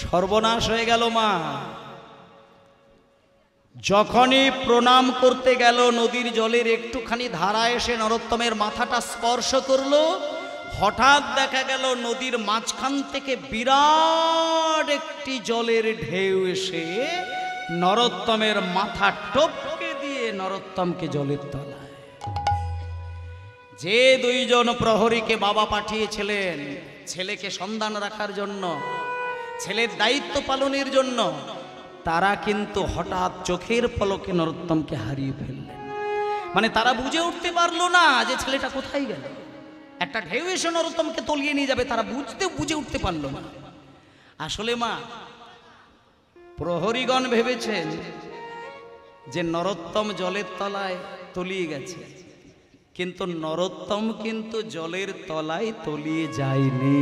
সর্বনাশ হয়ে গেল মা। যখনই প্রণাম করতে গেল, নদীর জলের একটুখানি ধারা এসে নরোত্তমের মাথাটা স্পর্শ করলো। হঠাৎ দেখা গেল নদীর মাঝখান থেকে বিরাট একটি জলের ঢেউ এসে নরোত্তমের মাথা টপকে দিয়ে নরোত্তমকে জলের তলায়। যে দুইজন প্রহরীকে বাবা পাঠিয়েছিলেন ছেলেকে সন্ধান রাখার জন্য, ছেলের দায়িত্ব পালনের জন্য, তারা কিন্তু হঠাৎ চোখের পলকে নরোত্তমকে হারিয়ে ফেললেন। মানে তারা বুঝে উঠতে পারলো না যে ছেলেটা কোথায় গেল। একটা ঢেউ এসে নরোত্তমকে তলিয়ে নিয়ে যাবে, তারা বুঝে উঠতে পারলো না। আসলে মা, প্রহরীগণ ভেবেছেন যে নরোত্তম জলের তলায় তলিয়ে গেছে, কিন্তু নরোত্তম কিন্তু জলের তলায় তলিয়ে যায়নি।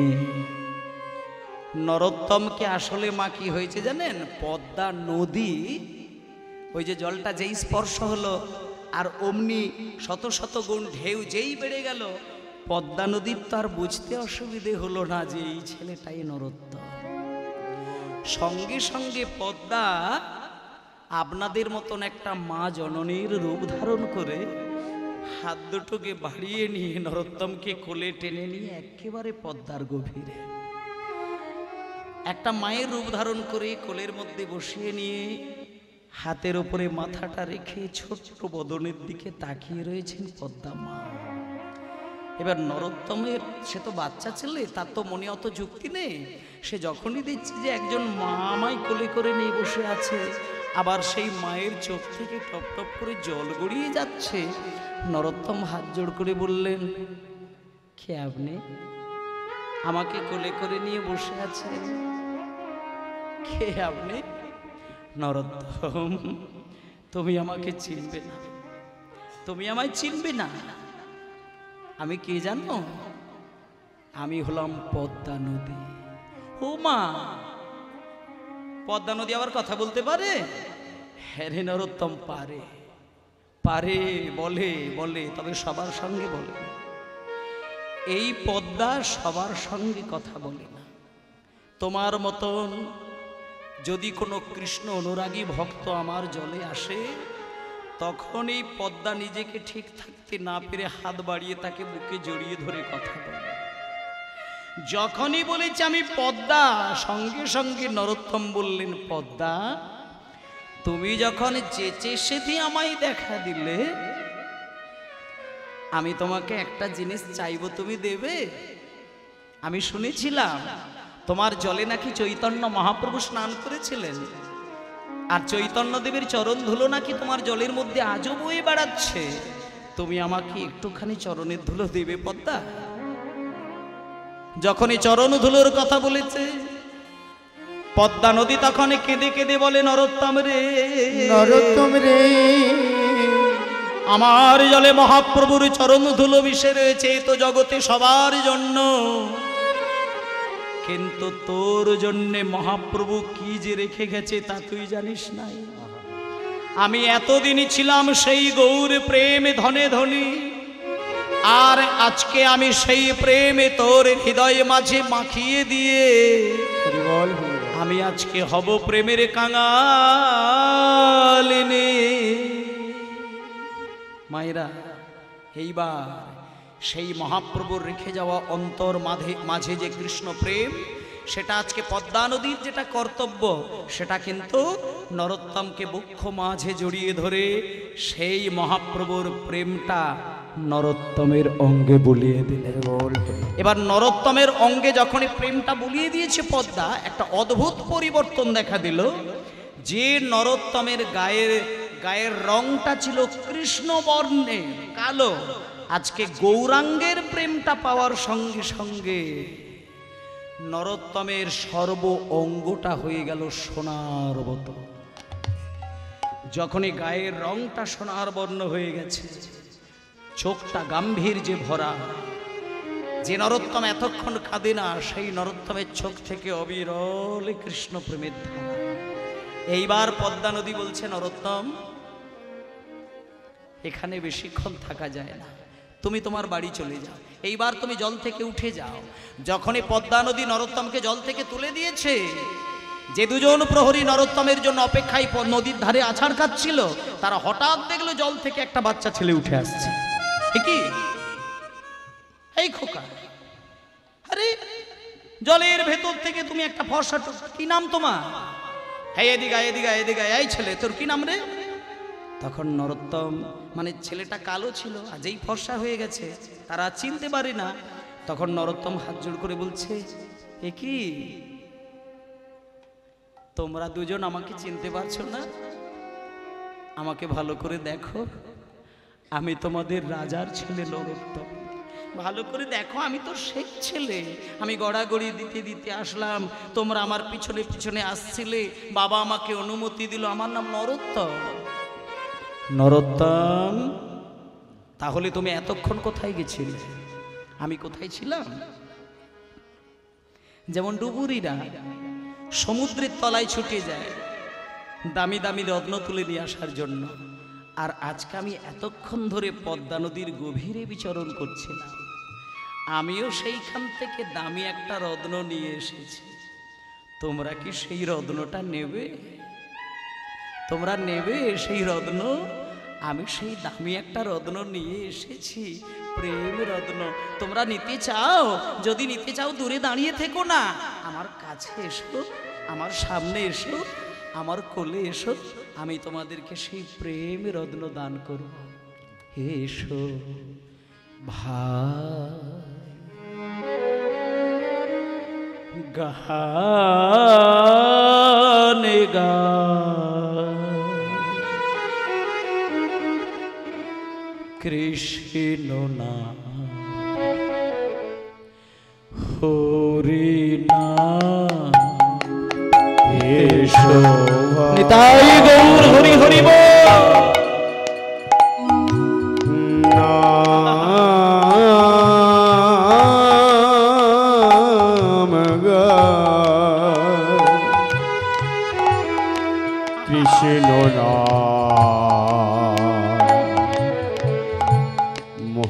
নরোত্তমকে আসলে মা কি হয়েছে জানেন? পদ্মা নদী, ওই যে জলটা যেই স্পর্শ হলো আর অমনি শত শত গুণ ঢেউ যেই বেড়ে গেল, পদ্মা নদীর তো আর বুঝতে অসুবিধে হলো না যে এই ছেলেটাই নরোত্তম। সঙ্গে সঙ্গে পদ্মা আপনাদের মতন একটা মা জননীর রূপ ধারণ করে হাত দুটোকে বাড়িয়ে নিয়ে নরোত্তমকে কোলে টেনে নিয়ে একেবারে পদ্মার গভীরে একটা মায়ের রূপ ধারণ করে কোলের মধ্যে বসিয়ে নিয়ে হাতের উপরে মাথাটা রেখে ছোট্ট বদনের দিকে তাকিয়ে রয়েছেন পদ্মা মা। এবার নরোত্তমের, সে তো বাচ্চা ছেলে, তার তো মনে অত যুক্তি নেই। সে যখনই দেখছে যে একজন মা আমায় কোলে করে নিয়ে বসে আছে, আবার সেই মায়ের চোখ থেকে টপ টপ করে জল গড়িয়ে যাচ্ছে, নরোত্তম হাত জোড় করে বললেন, কে আপনি? আমাকে কোলে করে নিয়ে বসে আছেন, কে আপনি? নরোত্তম, তুমি আমাকে চিনবে না, তুমি আমায় চিনবে না। আমি কে জানো? আমি হলাম পদ্মা নদী। ও মা, পদ্মা নদী আবার কথা বলতে পারে? হ্যাঁ রে নরোত্তম, পারে, পারে, বলে বলে, তবে সবার সঙ্গে বলে না। এই পদ্মা সবার সঙ্গে কথা বলে না। তোমার মতন যদি কোনো কৃষ্ণ অনুরাগী ভক্ত আমার জলে আসে, তখন এই পদ্মা নিজেকে ঠিক থাকতে না পেরে হাত বাড়িয়ে তাকে বুকে জড়িয়ে ধরে কথা বলে। যখনই বলেছে আমি পদ্মা, সঙ্গে সঙ্গে নরোত্তম বললেন, পদ্মা, তুমি যখন চেঁচে সেধে আমায় দেখা দিলে, আমি তোমাকে একটা জিনিস চাইবো, তুমি দেবে? আমি শুনেছিলাম তোমার জলে নাকি চৈতন্য মহাপ্রভু স্নান করেছিলেন, আর চৈতন্য দেবের চরণ ধুলো নাকি তোমার জলের মধ্যে আজও বয়ে বেড়াচ্ছে। তুমি আমাকে একটুখানি চরণের ধুলো দেবে পদ্মা? যখনই চরণ ধুলোর কথা বলেছে, পদ্মা নদী তখন কেঁদে কেঁদে বলে, নরোত্তম রে, নরোত্তম রে, আমার জলে মহাপ্রভুর চরণ ধুলো মিশে রয়েছে, তো জগতে সবার জন্য, কিন্তু তোর জন্যে মহাপ্রভু কি যে রেখে গেছে তা তুই জানিস নাই। আমি এতদিনই ছিলাম সেই গৌর প্রেমে ধনে ধনী, আর আজকে আমি সেই প্রেমে তোর হৃদয়ে মাঝে মাখিয়ে দিয়ে আমি আজকে হব প্রেমের কাঙালিনী। মায়েরা, এইবার সেই মহাপ্রভুর রেখে যাওয়া অন্তর মাঝে যে কৃষ্ণ প্রেম, সেটা আজকে পদ্মা নদীর যেটা কর্তব্য, সেটা কিন্তু নরোত্তমকে বক্ষ মাঝে জড়িয়ে ধরে সেই মহাপ্রভুর প্রেমটা নরোত্তমের অঙ্গে বুলিয়ে দিলেন। এবার নরোত্তমের অঙ্গে যখনই প্রেমটা বুলিয়ে দিয়েছে পদ্মা, একটা অদ্ভুত পরিবর্তন দেখা দিল। যে নরোত্তমের গায়ের রংটা ছিল কৃষ্ণ বর্ণে কালো, আজকে গৌরাঙ্গের প্রেমটা পাওয়ার সঙ্গে সঙ্গে নরোত্তমের সর্ব অঙ্গটা হয়ে গেল সোনার মতো। যখনই গায়ের রংটা সোনার বর্ণ হয়ে গেছে, চোখটা গাম্ভীর্যে ভরা, যে নরোত্তম এতক্ষণ কাঁদে না, সেই নরোত্তমের চোখ থেকে অবিরল কৃষ্ণ প্রেমের ধারা। এইবার পদ্মা নদী বলছে, নরোত্তম, এখানে বেশিক্ষণ থাকা যায় না, তুমি তোমার বাড়ি চলে যাও, এইবার তুমি জল থেকে উঠে যাও। যখনই পদ্মা নদী নরোত্তমকে জল থেকে তুলে দিয়েছে, যে দুজন প্রহরী নরোত্তমের জন্য অপেক্ষায় নদীর ধারে আছাড় কাটছিল, তারা হঠাৎ দেখলো জল থেকে একটা বাচ্চা ছেলে উঠে আসছে। কি এই খোকা, আরে জলের ভেতর থেকে তুমি একটা ফর্সা, কি নাম তোমার? হ্যাঁ এদিকে এদিকে এদিকে, এই ছেলে তোর কি নাম রে? তখন নরোত্তম, মানে ছেলেটা কালো ছিল, আজই ফর্সা হয়ে গেছে, তারা চিনতে পারে না। তখন নরোত্তম হাত জোড় করে বলছে, এ কি তোমরা দুজন আমাকে চিনতে পারছো না? আমাকে ভালো করে দেখো, আমি তোমাদের রাজার ছেলে নরোত্তম। ভালো করে দেখো, আমি তো সেই ছেলে। আমি গড়াগড়ি দিতে দিতে আসলাম, তোমরা আমার পিছনে পিছনে আসছিলে, বাবা আমাকে অনুমতি দিল, আমার নাম নরোত্তম। নরোত্তম, তাহলে তুমি এতক্ষণ কোথায় গেছিলে? আমি কোথায় ছিলাম? যেমন ডুবুরিরা সমুদ্রের তলায় ছুটে যায় দামি দামি রত্ন তুলে নিয়ে আসার জন্য, আর আজকে আমি এতক্ষণ ধরে পদ্মা নদীর গভীরে বিচরণ করছিলাম, আমিও সেইখান থেকে দামি একটা রত্ন নিয়ে এসেছি। তোমরা কি সেই রত্নটা নেবে? তোমরা নেবে সেই রত্ন? আমি সেই দামি একটা রত্ন নিয়ে এসেছি, প্রেম রত্ন। তোমরা নিতে চাও? যদি নিতে চাও দূরে দাঁড়িয়ে থেকো না, আমার কাছে এসো, আমার সামনে এসো, আমার কোলে এসো, আমি তোমাদেরকে সেই প্রেম রত্ন দান করব। এসো ভাই, গানে গা কৃষ্ণ নাম হরি নাম, এসো নিতাই গৌর হরি হরি বল। কৃষ্ণ নাম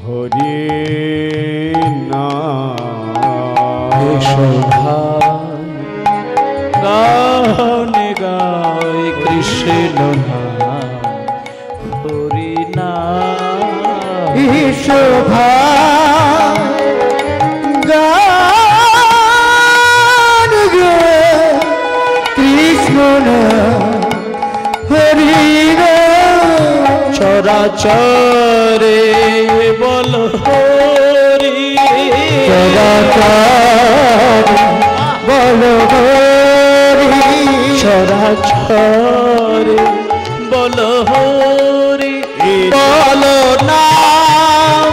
হরি নাম, গানে গায় কৃষ্ণ নাম হরি নাম, শোভা গান গে কৃষ্ণ নাম হরি নাম, চরাচরে বল হরি, চরাচরে বল হরি, চরাচরে বল হরি, বল নাম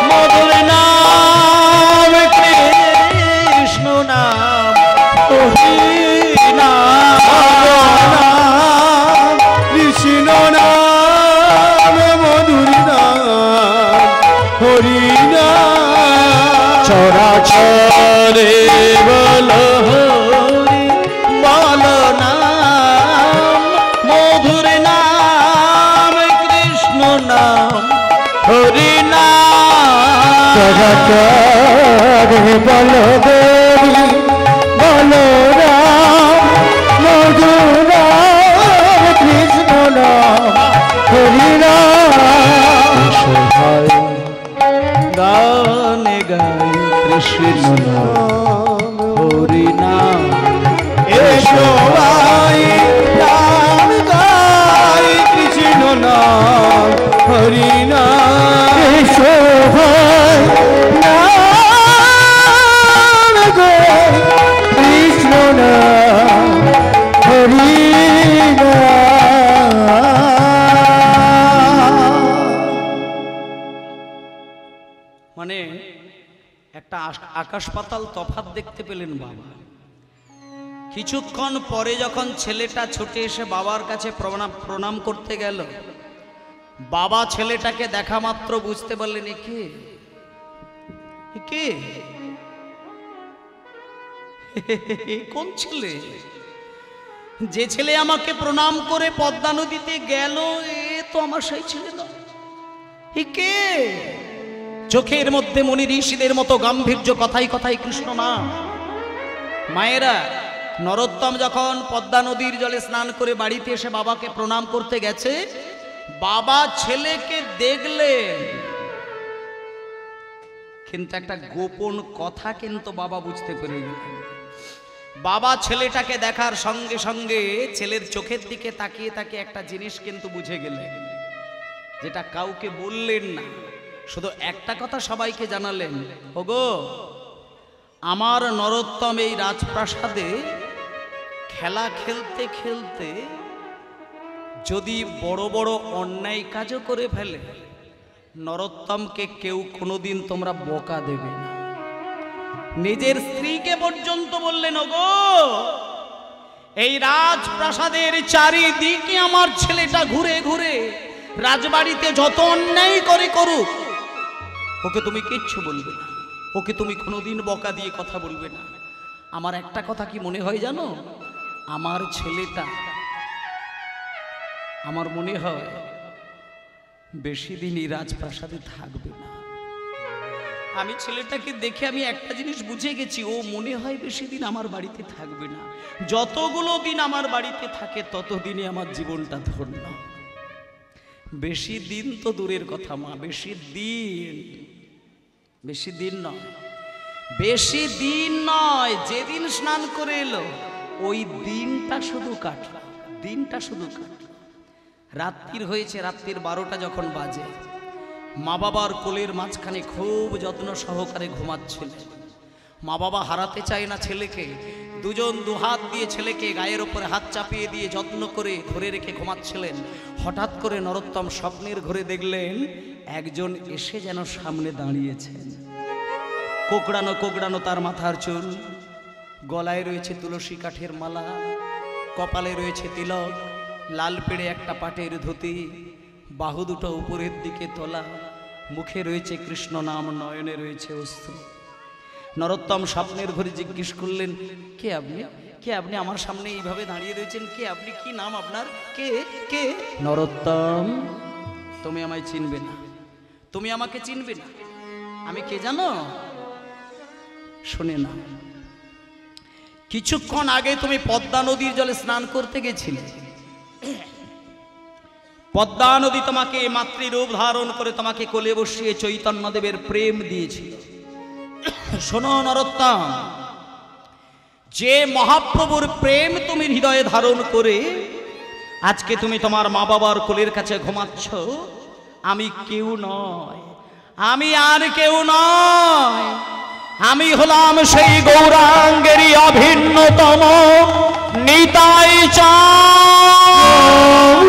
মধুর নাম কৃষ্ণ নাম হরি নাম, কৃষ্ণ নাম মধুর নাম হরি নাম, চরাচরে বল হরি, বল নাম মধুর নাম কৃষ্ণ নাম হরি নাম, চরাচরে বল দেবী বল রাম মধুর নাম কৃষ্ণ নাম হরি নাম, গানে গাই কৃষ্ণ নাম হরি নাম, এসো ভাই নাম গাই কৃষ্ণ নাম হরি নাম, এসো ভাই নাম গাই কৃষ্ণ নাম হরি নাম। মানে একটা আকাশ পাতাল তফাৎ দেখতে পেলেন বাবা। কিছুক্ষণ পরে যখন ছেলেটা ছুটে এসে বাবার কাছে প্রণাম করতে গেল, বাবা ছেলেটাকে দেখা মাত্র বুঝতে পারলেন একে কে, কোন ছেলে? যে ছেলে আমাকে প্রণাম করে পদ্মা নদীতে গেল, এ তো আমার সেই ছেলে না। কে? চোখের মধ্যে মুনি ঋষিদের মতো গাম্ভীর্য, কথাই কথাই কৃষ্ণ নাম। মায়েরা নরোত্তম যখন পদ্মা নদীর জলে স্নান করে বাড়িতে এসে বাবাকে প্রণাম করতে গেছে, বাবা ছেলেকে দেখলেন, কিন্তু একটা গোপন কথা কিন্তু বাবা বুঝতে পেরে গেলেন। বাবা ছেলেটাকে দেখার সঙ্গে সঙ্গে ছেলের চোখের দিকে তাকিয়ে তাকিয়ে একটা জিনিস কিন্তু বুঝে গেলেন, যেটা কাউকে বললেন না, শুধু একটা কথা সবাইকে জানালেন, ওগো আমার নরোত্তম এই রাজপ্রাসাদে খেলা খেলতে খেলতে যদি বড় বড় অন্যায় কাজও করে ফেলে, নরোত্তমকে কেউ কোনোদিন তোমরা বকা দেবে না। নিজের স্ত্রীকে পর্যন্ত বললেন, ওগো এই রাজপ্রাসাদের চারিদিকে আমার ছেলেটা ঘুরে ঘুরে রাজবাড়িতে যত অন্যায় করে করুক, ওকে তুমি কিচ্ছু বলবে না, ওকে তুমি কোনোদিন বকা দিয়ে কথা বলবে না। আমার একটা কথা কি মনে হয় জানো, আমার ছেলেটা, আমার মনে হয় বেশি দিন এই রাজপ্রাসাদে থাকবে না। আমি ছেলেটাকে দেখে আমি একটা জিনিস বুঝে গেছি, ও মনে হয় বেশি দিন আমার বাড়িতে থাকবে না। যতগুলো দিন আমার বাড়িতে থাকে ততদিনই আমার জীবনটা ধন্য। বেশি দিন তো দূরের কথা মা, বেশি দিন নয়, বেশি দিন নয়, যেদিন স্নান করে এলো ওই দিনটা শুধু কাটল, রাত্রির হয়েছে, রাত্রির 12টা যখন বাজে, মা বাবার কোলের মাঝখানে খুব যত্ন সহকারে ঘুমাচ্ছিলেন। মা বাবা হারাতে চায় না ছেলেকে, দুজন দুহাত দিয়ে ছেলেকে গায়ের ওপরে হাত চাপিয়ে দিয়ে যত্ন করে ধরে রেখে ঘুমাচ্ছিলেন। হঠাৎ করে নরোত্তম স্বপ্নের ঘরে দেখলেন একজন এসে যেন সামনে দাঁড়িয়েছেন। কোকড়ানো কোকড়ানো তার মাথার চুল, গলায় রয়েছে তুলসী কাঠের মালা, কপালে রয়েছে তিলক, লাল পেড়ে একটা পাটের ধুতি, বাহু দুটো উপরের দিকে তোলা, মুখে রয়েছে কৃষ্ণ নাম, নয়নে রয়েছে অশ্রু। নরোত্তম স্বপ্নের ঘরে জিজ্ঞেস করলেন, কে আপনি? কে আপনি আমার সামনে এইভাবে দাঁড়িয়ে রয়েছেন? কে আপনি? কি নাম আপনার? কে কে? নরোত্তম, তুমি আমায় চিনবে না, তুমি আমাকে চিনবে না। আমি কে জানো? শুনে না, কিছুক্ষণ আগে তুমি পদ্মা নদীর জলে স্নান করতে গেছিলে। পদ্মা নদী তোমাকে মাতৃরূপ ধারণ করে তোমাকে কোলে বসিয়ে চৈতন্যদেবের প্রেম দিয়েছিল। শোনো নরোত্তম, যে মহাপ্রভুর প্রেম তুমি হৃদয়ে ধারণ করে আজকে তুমি তোমার মা বাবার কোলের কাছে ঘুমাচ্ছ, আমি কেউ নয়, আমি আর কেউ নয়, আমি হলাম সেই গৌরাঙ্গেরই অভিন্নতম নিতাই চাঁদ।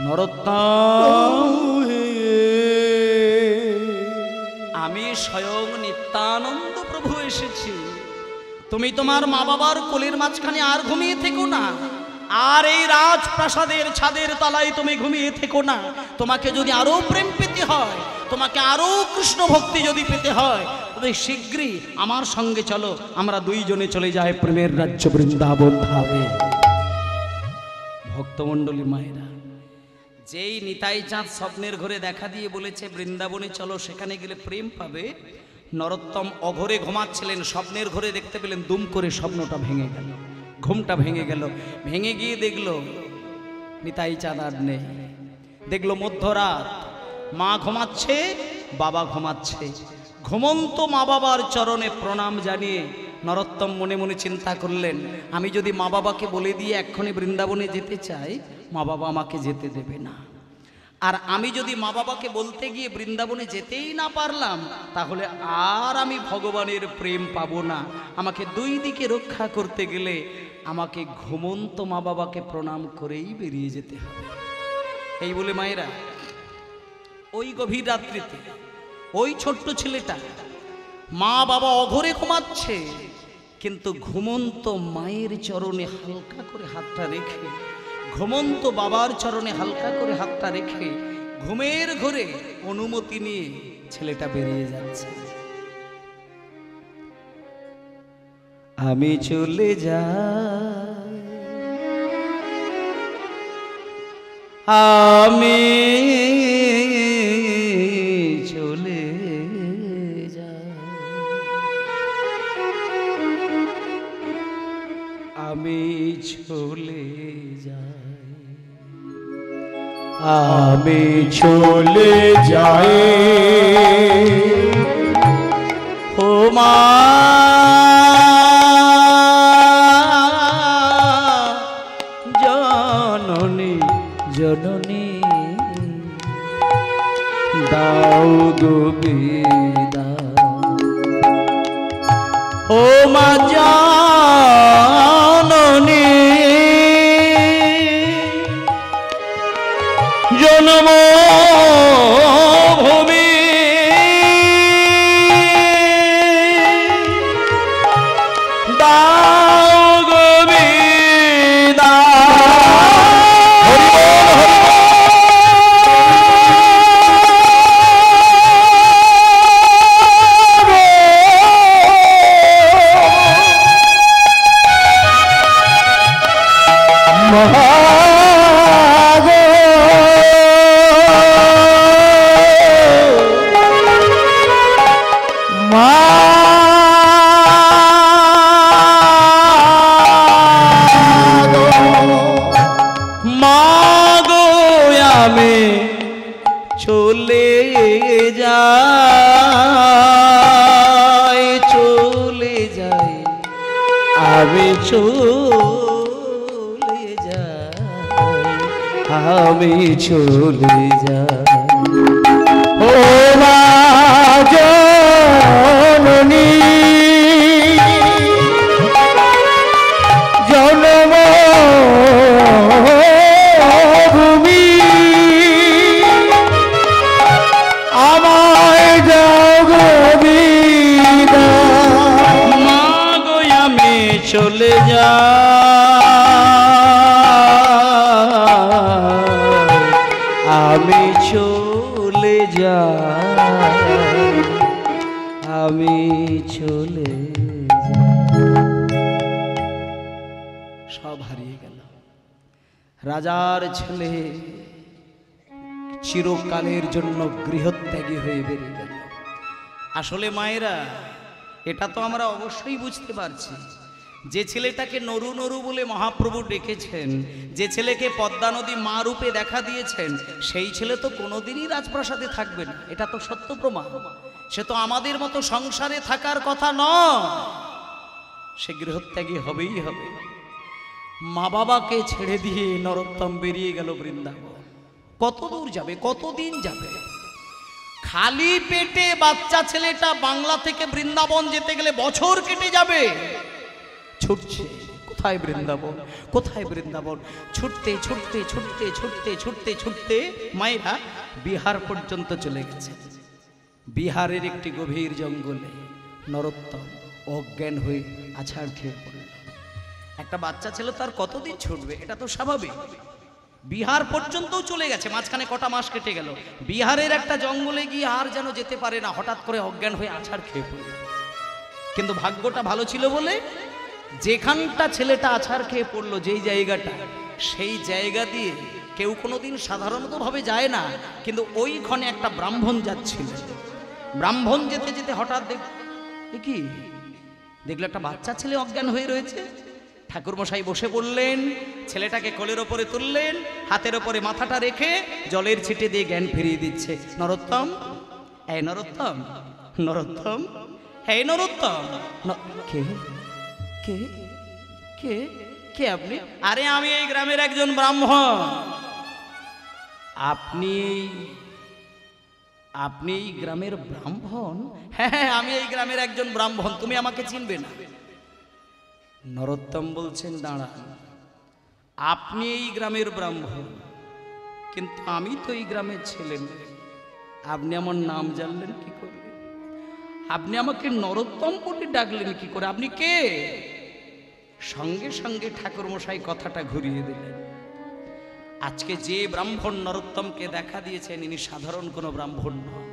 নরোত্তম, আমি স্বয়ং নিত্যানন্দ প্রভু এসেছি। তুমি তোমার মা বাবার কোলের মাঝখানে আর ঘুমিয়ে থেকো না, আর এই রাজপ্রাসাদের ছাদের তলায় তুমি ঘুমিয়ে থেকো না। তোমাকে যদি আরো প্রেম পেতে হয়, তোমাকে আরো কৃষ্ণ ভক্তি যদি পেতে হয়, তবে শীঘ্রই আমার সঙ্গে চলো, আমরা দুইজনে চলে যাই প্রেমের রাজ্য বৃন্দাবন ধামে। ভক্তমণ্ডলী মায়েরা, যেই নিতাই চাঁদ স্বপ্নের ঘরে দেখা দিয়ে বলেছে বৃন্দাবনে চলো, সেখানে গেলে প্রেম পাবে, নরোত্তম অঘরে ঘুমাচ্ছিলেন, স্বপ্নের ঘরে দেখতে পেলেন দুম করে স্বপ্নটা ভেঙে গেল, ঘুমটা ভেঙে গেল। ভেঙে গিয়ে দেখলো নিতাই চাঁদ আর নেই। দেখলো মধ্যরাত, মা ঘুমাচ্ছে, বাবা ঘুমাচ্ছে। ঘুমন্ত মা বাবার চরণে প্রণাম জানিয়ে নরোত্তম মনে মনে চিন্তা করলেন, আমি যদি মা বাবাকে বলে দিয়ে এক্ষণে বৃন্দাবনে যেতে চাই, মা বাবা আমাকে যেতে দেবে না। আর আমি যদি মা বাবাকে বলতে গিয়ে বৃন্দাবনে যেতেই না পারলাম, তাহলে আর আমি ভগবানের প্রেম পাবো না। আমাকে দুই দিকে রক্ষা করতে গেলে আমাকে ঘুমন্ত মা বাবাকে প্রণাম করেই বেরিয়ে যেতে হবে। এই বলে মায়েরা, ওই গভীর রাত্রিতে ওই ছোট্ট ছেলেটা, মা বাবা অঘরে ঘুমাচ্ছে, কিন্তু ঘুমন্ত মায়ের চরণে হালকা করে হাতটা রেখে, ঘুমন্ত বাবার চরণে হালকা করে হাতটা রেখে ঘুমের ঘরে অনুমতি নিয়ে ছেলেটা বেরিয়ে যাচ্ছে। আমি চলে যাই আমি চলে যাই, আমি চলে যাই, আমি চলে যাই ও মা জননী জননী দাও গো বিদায়, ও মা জননী জন্মভূমি দাও গো মাগো আমি চলে যাই, চলে যাই, আমি চলে যাই, আমি চলে যাই, ও মা জননী জন্মভূমি আমায় দাও গো বিদায়, মাগো আমি চলে যাই, আমি চলে যাই, আমি চলে যাই। সব হারিয়ে গেল। রাজার ছেলে চিরকালের জন্য গৃহত্যাগী হয়ে বেরিয়ে গেল। আসলে মায়েরা, এটা তো আমরা অবশ্যই বুঝতে পারছি, যে ছেলেটাকে নরু নরু বলে মহাপ্রভু ডেকেছেন, যে ছেলেকে পদ্মা নদী মা রূপে দেখা দিয়েছেন, সেই ছেলে তো কোনোদিনই রাজপ্রাসাদে থাকবে না, এটা তো সত্য প্রমাণ। সে তো আমাদের মতো সংসারে থাকার কথা নয়, সে গৃহত্যাগী হবেই হবে। মা বাবাকে ছেড়ে দিয়ে নরোত্তম বেরিয়ে গেল বৃন্দাবন। কত দূর যাবে, কতদিন যাবে? খালি পেটে বাচ্চা ছেলেটা বাংলা থেকে বৃন্দাবন যেতে গেলে বছর কেটে যাবে। ছুটছে, কোথায় বৃন্দাবন, কোথায় বৃন্দাবন, ছুটতে ছুটতে ছুটতে ছুটতে ছুটতে ছুটতে মায়েরা বিহার পর্যন্ত চলে গেছে। বিহারের একটি গভীর জঙ্গলে নরোত্তম অজ্ঞান হয়ে আছাড় খেয়ে পড়ল। একটা বাচ্চা ছেলে তার কতদিন ছুটবে, এটা তো স্বাভাবিক। বিহার পর্যন্তও চলে গেছে, মাঝখানে কটা মাস কেটে গেল। বিহারের একটা জঙ্গলে গিয়ে আর যেন যেতে পারে না, হঠাৎ করে অজ্ঞান হয়ে আছাড় খেয়ে পড়ল। কিন্তু ভাগ্যটা ভালো ছিল বলে যেখানটা ছেলেটা আছাড় খেয়ে পড়লো, যেই জায়গাটা, সেই জায়গা দিয়ে কেউ কোনোদিন সাধারণতভাবে যায় না, কিন্তু ওইখানে একটা ব্রাহ্মণ যাচ্ছিল। ব্রাহ্মণ যেতে যেতে হঠাৎ কি দেখলো, একটা বাচ্চা ছেলে অজ্ঞান হয়ে রয়েছে। ঠাকুরমশাই বসে পড়লেন, ছেলেটাকে কোলের ওপরে তুললেন, হাতের ওপরে মাথাটা রেখে জলের ছিটে দিয়ে জ্ঞান ফিরিয়ে দিচ্ছে। নরোত্তম, এই নরোত্তম, নরোত্তম, হে নরোত্তম। কে কে কে কে আপনি? আরে আমি এই গ্রামের একজন ব্রাহ্মণ। আপনি আপনি এই গ্রামের ব্রাহ্মণ? হ্যাঁ হ্যাঁ, আমি এই গ্রামের একজন ব্রাহ্মণ, তুমি আমাকে চিনবে না। নরোত্তম বলছেন, দাঁড়ান, আপনি এই গ্রামের ব্রাহ্মণ, কিন্তু আমি তো এই গ্রামের ছেলে নই। আপনি আমার নাম জানলেন কি করে? আপনি আমাকে নরোত্তম বলে ডাকলেন কি করে? আপনি কে? সঙ্গে সঙ্গে ঠাকুরমশাই কথাটা ঘুরিয়ে দিলেন। আজকে যে ব্রাহ্মণ নরোত্তমকে দেখা দিয়েছেন, ইনি সাধারণ কোনো ব্রাহ্মণ নয়।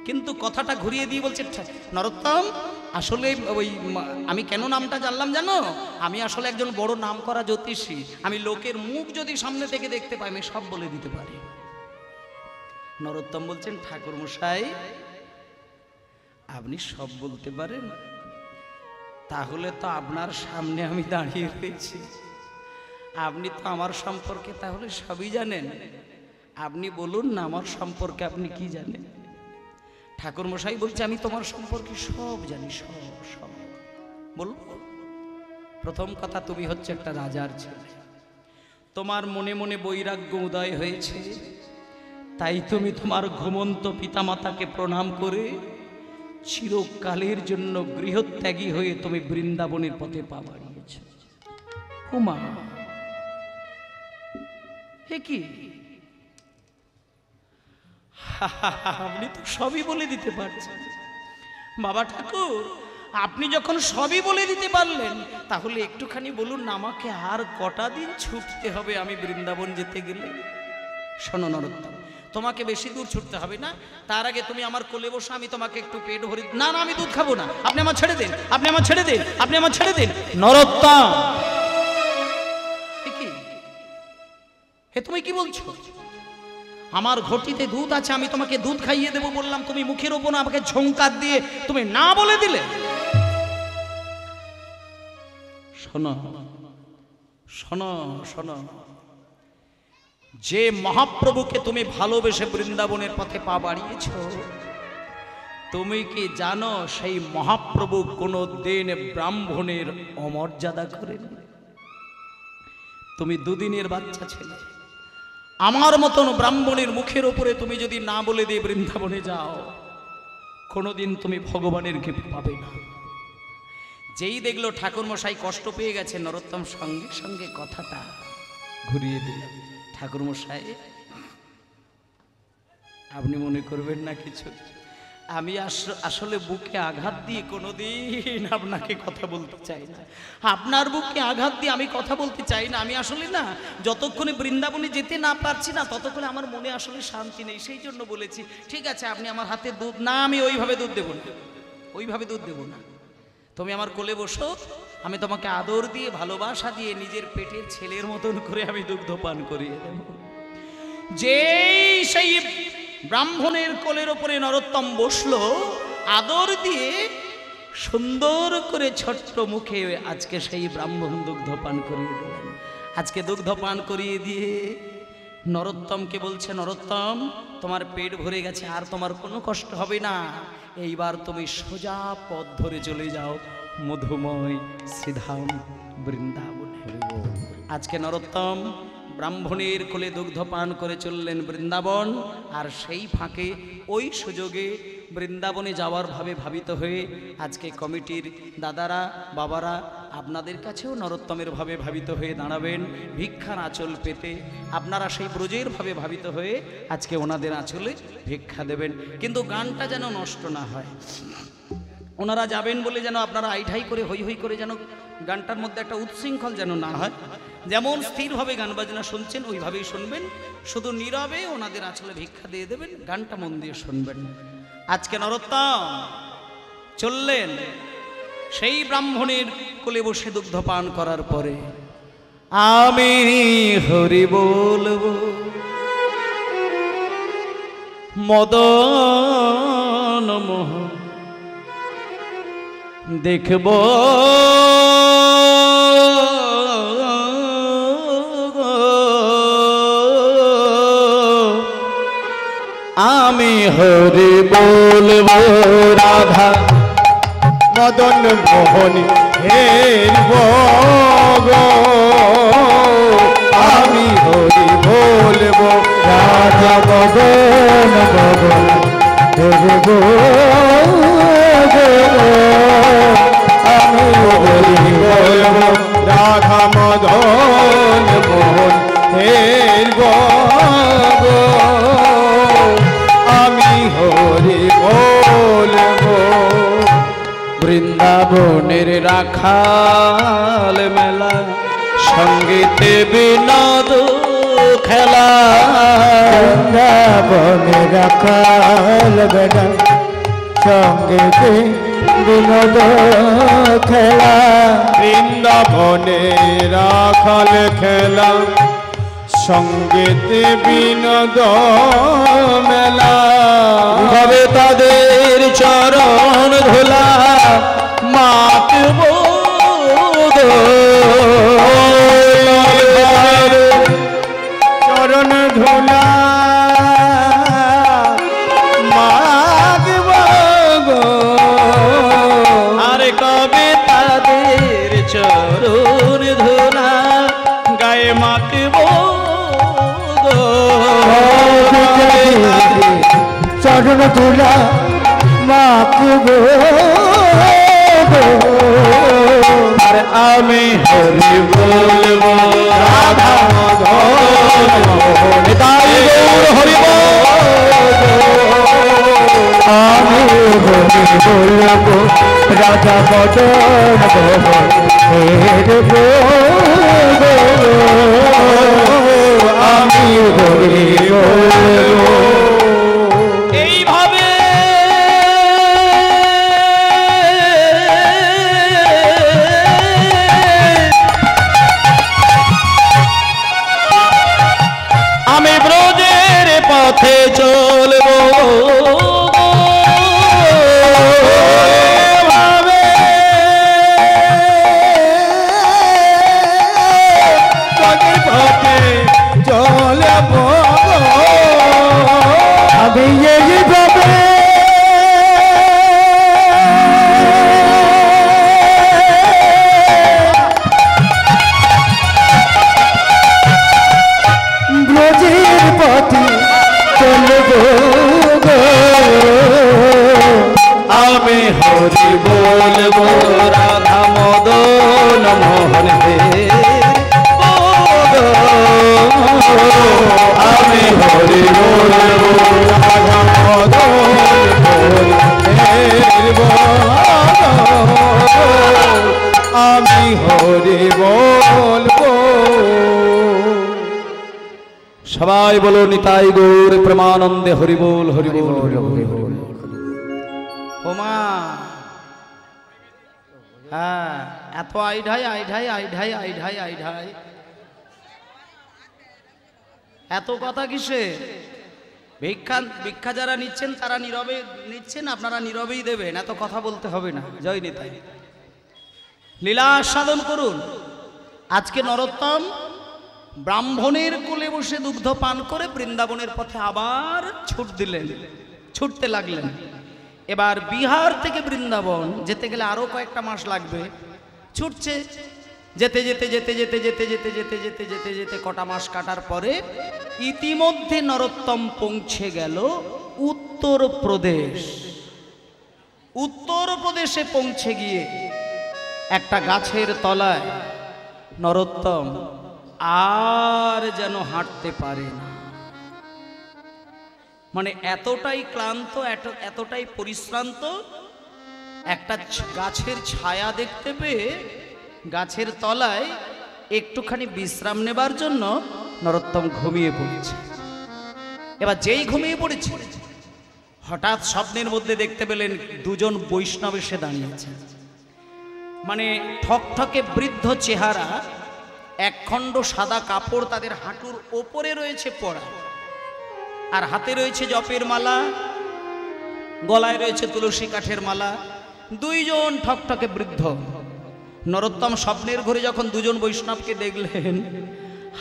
কিন্তু কথাটা ঘুরিয়ে দিয়ে বলছে, নরোত্তম আসলে ওই আমি কেন নামটা জানলাম জানো? আমি আসলে একজন বড় নামকরা জ্যোতিষী। আমি লোকের মুখ যদি সামনে থেকে দেখতে পাই আমি সব বলে দিতে পারি। নরোত্তম বলছেন, ঠাকুর মশাই আপনি সব বলতে পারেন? তাহলে তো আপনার সামনে আমি দাঁড়িয়ে রয়েছি, আপনি তো আমার সম্পর্কে তাহলে সবই জানেন। আপনি বলুন না আমার সম্পর্কে আপনি কি জানেন? ঠাকুর মশাই বলছে, আমি তোমার সম্পর্কে সব জানি, সব সব। বলুন। প্রথম কথা, তুমি হচ্ছে একটা রাজার ছেলে, তোমার মনে মনে বৈরাগ্য উদয় হয়েছে, তাই তুমি তোমার ঘুমন্ত পিতামাতাকে প্রণাম করে চিরকালের জন্য গৃহত্যাগী হয়ে তুমি বৃন্দাবনের পথে পা বাড়িয়েছ। উমা, হে কি? আপনি তো সবই বলে দিতে পারছেন। বাবা ঠাকুর, আপনি যখন সবই বলে দিতে পারলেন, তাহলে একটুখানি বলুন না আমাকে আর কটা দিন ছুটতে হবে আমি বৃন্দাবন যেতে গেলে? শোনো নরোত্তম, তোমাকে বেশি দূর ছুটতে হবে না। তার আগে তুমি আমার কোলে বসে আমি তোমাকে একটু পেট ভরে। না না, আমি দুধ খাবো না, আপনি আমার ছেড়ে দিন, আপনি আমার ছেড়ে দিন, আপনি আমার ছেড়ে দিন। নরোত্তম, কি হে তুমি কি বলছো? আমার ঘটিতে দুধ আছে, আমি তোমাকে দুধ খাইয়ে দেবো বললাম, তুমি মুখের ওপর আমাকে ঝংকার দিয়ে তুমি না বলে দিলে। শোনো শোনো শোনো, যে মহাপ্রভুকে তুমি ভালোবেসে বৃন্দাবনের পথে পা বাড়িয়েছ, তুমি কি জানো সেই মহাপ্রভু কোনো দিন ব্রাহ্মণের অমর্যাদা করেন? তুমি দুদিনের বাচ্চা ছেলে, আমার মতন ব্রাহ্মণের মুখের উপরে তুমি যদি না বলে দিয়ে বৃন্দাবনে যাও, কোনোদিন তুমি ভগবানের কৃপা পাবে না। যেই দেখলো ঠাকুর মশাই কষ্ট পেয়ে গেছে, নরোত্তম সঙ্গে সঙ্গে কথাটা ঘুরিয়ে দিল। ঠাকুর মশাই আপনি মনে করবেন না কিছু, আমি আসলে বুকে আঘাত দিয়ে কোনোদিন আপনাকে কথা বলতে চাই না। আপনার বুকে আঘাত দিয়ে আমি কথা বলতে চাই না। আমি আসলে না, যতক্ষণে বৃন্দাবনে যেতে না পারছি না ততক্ষণে আমার মনে আসলে শান্তি নেই, সেই জন্য বলেছি ঠিক আছে আপনি আমার হাতে দুধ না, আমি ওইভাবে দুধ দেবো না, ওইভাবে দুধ দেবো না। তুমি আমার কোলে বসো, আমি তোমাকে আদর দিয়ে ভালোবাসা দিয়ে নিজের পেটের ছেলের মতন করে আমি দুগ্ধ পান করিয়ে দেব। যেই সেই ব্রাহ্মণের কোলের ওপরে নরোত্তম বসলো, আদর দিয়ে সুন্দর করে ছোট্ট মুখে আজকে সেই ব্রাহ্মণ দুগ্ধ পান করিয়ে দিলেন। আজকে দুগ্ধ পান করিয়ে দিয়ে নরোত্তমকে বলছে, নরোত্তম তোমার পেট ভরে গেছে, আর তোমার কোনো কষ্ট হবে না, এইবার তুমি সোজা পথ ধরে চলে যাও মধুময় শ্রীধাম বৃন্দাবনে। আজকে নরোত্তম ব্রাহ্মণের কোলে দুগ্ধ পান করে চললেন বৃন্দাবন, আর সেই ফাঁকে ওই সুযোগে বৃন্দাবনে যাওয়ার ভাবে ভাবিত হয়ে আজকে কমিটির দাদারা বাবারা আপনাদের কাছেও নরোত্তমের ভাবে ভাবিত হয়ে দাঁড়াবেন, ভিক্ষার আঁচল পেতে আপনারা সেই ব্রজের ভাবে ভাবিত হয়ে আজকে ওনাদের আঁচলে ভিক্ষা দেবেন। কিন্তু গানটা যেন নষ্ট না হয়, ওনারা যাবেন বলে যেন আপনারা আইঢাই করে হই হই করে যেন গানটার মধ্যে একটা উচ্ছৃঙ্খল যেন না হয়। যেমন স্থিরভাবে গান বাজনা শুনছেন ওইভাবেই শুনবেন, শুধু নীরবে ওনাদের আঁচলে ভিক্ষা দিয়ে দেবেন, গানটা মন দিয়ে শুনবেন। আজকে নরোত্তম চললেন সেই ব্রাহ্মণের কোলে বসে দুগ্ধ পান করার পরে, আমি হরি বলবো মদন মোহন দেখব আমি হরি বলবো রাধা মদন মোহন হেরব গো, আমি হরি বলবো রাধা মদন মোহন হেরব গো, আমি হরি বলবো রাধা মদন মোহন হেরব গো, আমি হরি বলবো। বৃন্দাবনের রাখাল মেলা, সঙ্গীতে বিনোদ খেলা, বৃন্দাবনের রাখাল মেলা, সঙ্গীতে বিনোদ খেলা বৃন্দাবনে রাখাল খেলা সঙ্গীত বিনোদ মেলা ভাবে তাদের চরণ ধুলা মাতব চরণ ধুলা মাগব আরে কবে তাদের চরণ ধুলা গায়ে মাতব চরণ ধুলা মাতব আর আমি হরি বলবো রাধা নিতাই গৌর হরি আমি হরি বলবো রাধা বদন আমি হরি বলবো এইভাবে আমি ব্রজের পথে চলবো পথে চলবো আমি এইভাবে ব্রজের পথে চলবো আমি হরি বলবো রাধা মদন মোহন হে আমি হরি বলবো রাধা মদন আমি হরি বলবো সবাই বলো নিতাই গৌর প্রেমানন্দে হরি বল হরি বল হরি বল ওমা হ্যাঁ এত আইঢাই আইঢাই আইঢাই আইঢাই আইঢাই এত কথা কিসে ভিক্ষা যারা নিচ্ছেন তারা নীরবে নিচ্ছেন, আপনারা নীরবেই দেবেন, এত কথা বলতে হবে না। জয় নিতাই, লীলা সাধন করুন। আজকে নরোত্তম ব্রাহ্মণের কোলে বসে দুগ্ধ পান করে বৃন্দাবনের পথে আবার ছুটতে লাগলেন। এবার বিহার থেকে বৃন্দাবন যেতে গেলে আরো কয়েকটা মাস লাগবে। ছুটছে, যেতে যেতে যেতে যেতে যেতে যেতে যেতে যেতে যেতে যেতে কটা মাস কাটার পরে ইতিমধ্যে নরোত্তম পৌঁছে গেল উত্তরপ্রদেশ। উত্তরপ্রদেশে পৌঁছে গিয়ে একটা গাছের তলায় নরোত্তম আর যেন হাঁটতে পারে না। মানে এতটাই ক্লান্ত, এতটাই পরিশ্রান্ত, একটা গাছের ছায়া দেখতে পেয়ে গাছের তলায় একটুখানি বিশ্রাম নেবার জন্য নরোত্তম ঘুমিয়ে পড়েছে। এবার যেই ঘুমিয়ে পড়েছে হঠাৎ স্বপ্নের মধ্যে দেখতে পেলেন দুজন বৈষ্ণব এসে দাঁড়িয়েছে। মানে ঠকঠকে বৃদ্ধ চেহারা, একখণ্ড সাদা কাপড় তাদের হাঁটুর ওপরে রয়েছে পরা, আর হাতে রয়েছে জপের মালা, গলায় রয়েছে তুলসী কাঠের মালা। দুইজন ঠকঠকে বৃদ্ধ। নরোত্তম স্বপ্নের ঘরে যখন দুজন বৈষ্ণবকে দেখলেন,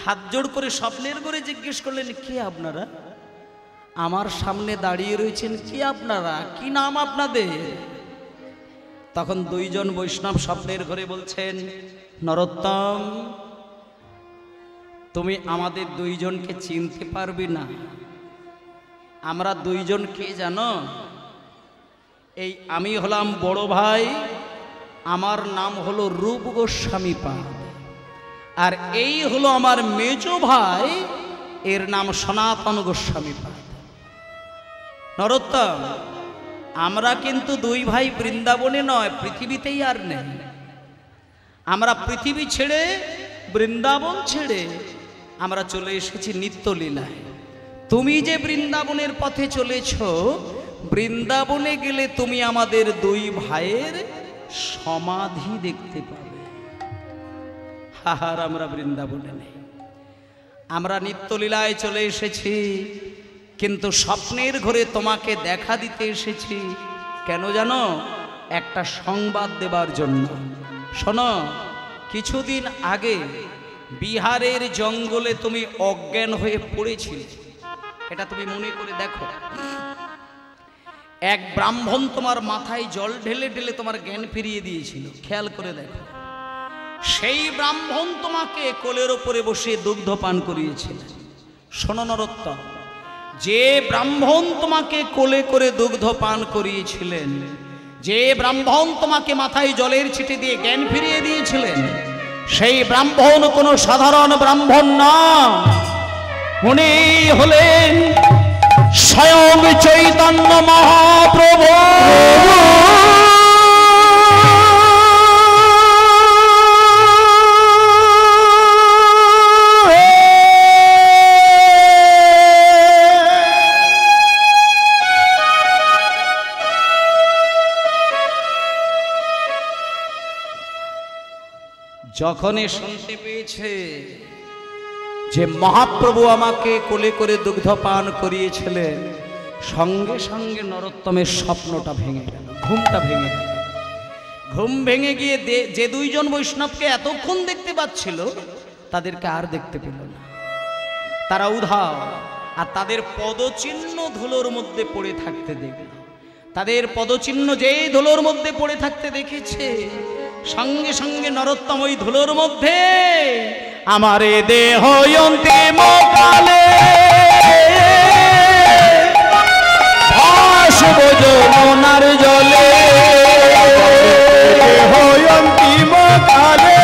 হাত জোড় করে স্বপ্নের ঘরে জিজ্ঞেস করলেন, কে আপনারা? আমার সামনে দাঁড়িয়ে রয়েছেন, কি আপনারা? কি নাম আপনাদের? তখন দুইজন বৈষ্ণব স্বপ্নের ঘরে বলছেন, নরোত্তম, তুমি আমাদের দুইজনকে চিনতে পারবি না। আমরা দুইজন কে জানো? এই আমি হলাম বড় ভাই, আমার নাম হলো রূপ গোস্বামী পাদ, আর এই হলো আমার মেজো ভাই, এর নাম সনাতন গোস্বামী পাদ। নরোত্তম, আমরা কিন্তু দুই ভাই বৃন্দাবনে নয়, পৃথিবীতেই আর নেই। আমরা পৃথিবী ছেড়ে, বৃন্দাবন ছেড়ে আমরা চলে এসেছি নিত্যলীলায়। তুমি যে বৃন্দাবনের পথে চলেছ, বৃন্দাবনে গেলে তুমি আমাদের দুই ভাইয়ের সমাধি দেখতে পাবে। হাহার আমরা বৃন্দাবনে নেই, আমরা নিত্যলীলায় চলে এসেছি, কিন্তু স্বপ্নের ঘরে তোমাকে দেখা দিতে এসেছি। কেন জানো? একটা সংবাদ দেবার জন্য। শোনো, কিছুদিন আগে বিহারের জঙ্গলে তুমি অজ্ঞান হয়ে পড়েছিলে, এটা তুমি মনে করে দেখো। এক ব্রাহ্মণ তোমার মাথায় জল ঢেলে ঢেলে তোমার জ্ঞান ফিরিয়ে দিয়েছিল, খেয়াল করে দেখো। সেই ব্রাহ্মণ তোমাকে কোলের ওপরে বসে দুগ্ধ পান করিয়েছিল। শোনো নরোত্তম, যে ব্রাহ্মণ তোমাকে কোলে করে দুগ্ধ পান করিয়েছিলেন, যে ব্রাহ্মণ তোমাকে মাথায় জলের ছিটে দিয়ে জ্ঞান ফিরিয়ে দিয়েছিলেন, সেই ব্রাহ্মণ কোনো সাধারণ ব্রাহ্মণ না, উনি হলেন স্বয়ং চৈতন্য মহাপ্রভু। যখনই শুনতে পেয়েছে যে মহাপ্রভু আমাকে কোলে করে দুগ্ধ পান করিয়েছিলেন, সঙ্গে সঙ্গে নরোত্তমের স্বপ্নটা ভেঙে গেল, ঘুমটা ভেঙে গেল। ঘুম ভেঙে গিয়ে যে দুইজন বৈষ্ণবকে এতক্ষণ দেখতে পাচ্ছিল, তাদেরকে আর দেখতে পেল না, তারা উধাও। আর তাদের পদচিহ্ন ধুলোর মধ্যে পড়ে থাকতে দেখল। তাদের পদচিহ্ন যেই ধুলোর মধ্যে পড়ে থাকতে দেখেছে, সঙ্গে সঙ্গে নরোত্তম ওই ধুলোর মধ্যে আমারে দেহ অন্তিম কালে ভাসব যমুনার জলে, দেহ অন্তিম কালে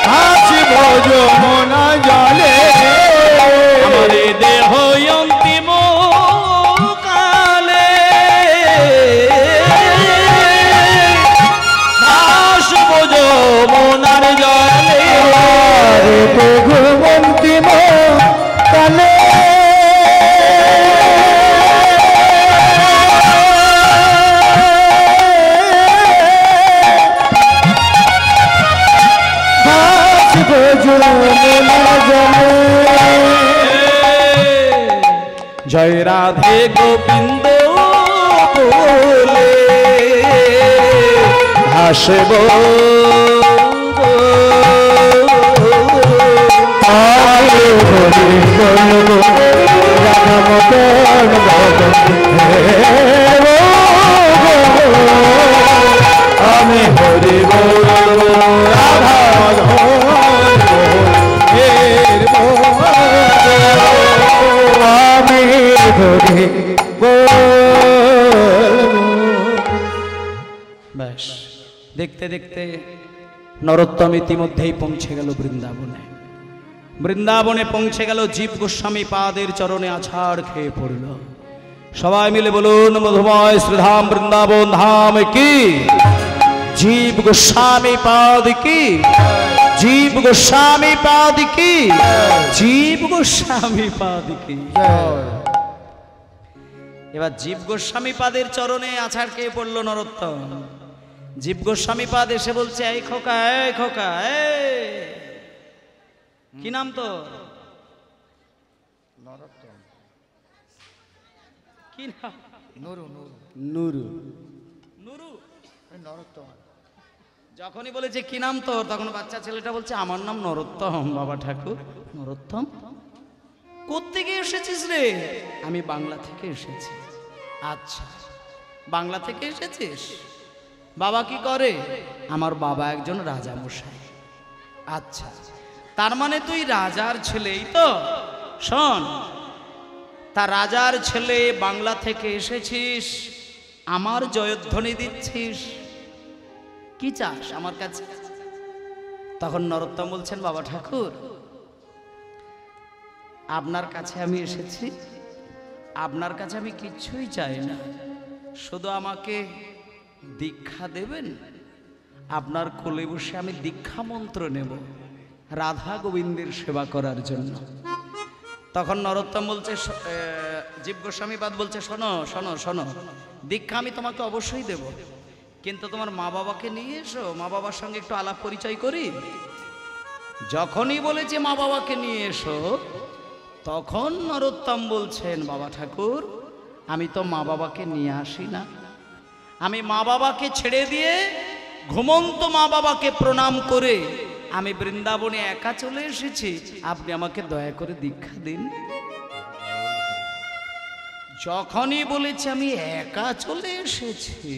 ভাসব যমুনা জলে, আমারে দেহ অন্তিম কালে ভাসব যমুনার জলে, অন্তিম কালে জয় রাধে গোবিন্দ বলে ভাসব আমি হরি রাধা ব্যাস। দেখতে দেখতে নরোত্তম ইতিমধ্যেই পৌঁছে গেল বৃন্দাবনে। বৃন্দাবনে পৌঁছে গেল, জীব গোস্বামী পাদের চরণে আছাড় খেয়ে পড়ল। সবাই মিলে বলুন, মধুময় শ্রীধাম বৃন্দাবন ধাম কি, জীব গোস্বামী পাদ কি, জীব গোস্বামী পাদ কি, জীব গোস্বামী পাদ কি। এবার জীব গোস্বামী পাদের চরণে আছাড় খেয়ে পড়ল নরোত্তম। জীব গোস্বামী পাদ এসে বলছে, এই খোকা, এই খোকা, কি নাম তো? কি নাম? নুরু। নুরু নুরু নরোত্তম। যখনই বলেছে কি নাম তোর, তখন বাচ্চা ছেলেটা বলছে, আমার নাম নরোত্তম। বাবা ঠাকুর, নরোত্তম কোত্থেকে এসেছিস রে? আমি বাংলা থেকে এসেছি। আচ্ছা, বাংলা থেকে এসেছিস? বাবা কি করে? আমার বাবা একজন রাজা মশাই। আচ্ছা, তার মানে তুই রাজার ছেলেই তো? শোন, তা রাজার ছেলে বাংলা থেকে এসেছিস, আমার জয়ধ্বনি দিচ্ছিস, কি চাস আমার কাছে? তখন নরোত্তম বলছেন, বাবা ঠাকুর, আপনার কাছে আমি এসেছি, আপনার কাছে আমি কিচ্ছুই চাই না, শুধু আমাকে দীক্ষা দেবেন। আপনার কোলে বসে আমি দীক্ষা মন্ত্র নেব রাধা গোবিন্দের সেবা করার জন্য। তখন নরোত্তম বলছে, জীব গোস্বামী পাদ বলছে, শোনো শোনো শোনো, দীক্ষা আমি তোমাকে অবশ্যই দেব, কিন্তু তোমার মা বাবাকে নিয়ে এসো, মা বাবার সঙ্গে একটু আলাপ পরিচয় করি। যখনই বলেছে মা বাবাকে নিয়ে এসো, তখন নরোত্তম বলছেন, বাবা ঠাকুর, আমি তো মা বাবাকে নিয়ে আসি না, আমি মা বাবাকে ছেড়ে দিয়ে ঘুমন্ত মা বাবাকে প্রণাম করে আমি বৃন্দাবনে একা চলে এসেছি, আপনি আমাকে দয়া করে দীক্ষা দিন। যখনই বলেছে আমি একা চলে এসেছি,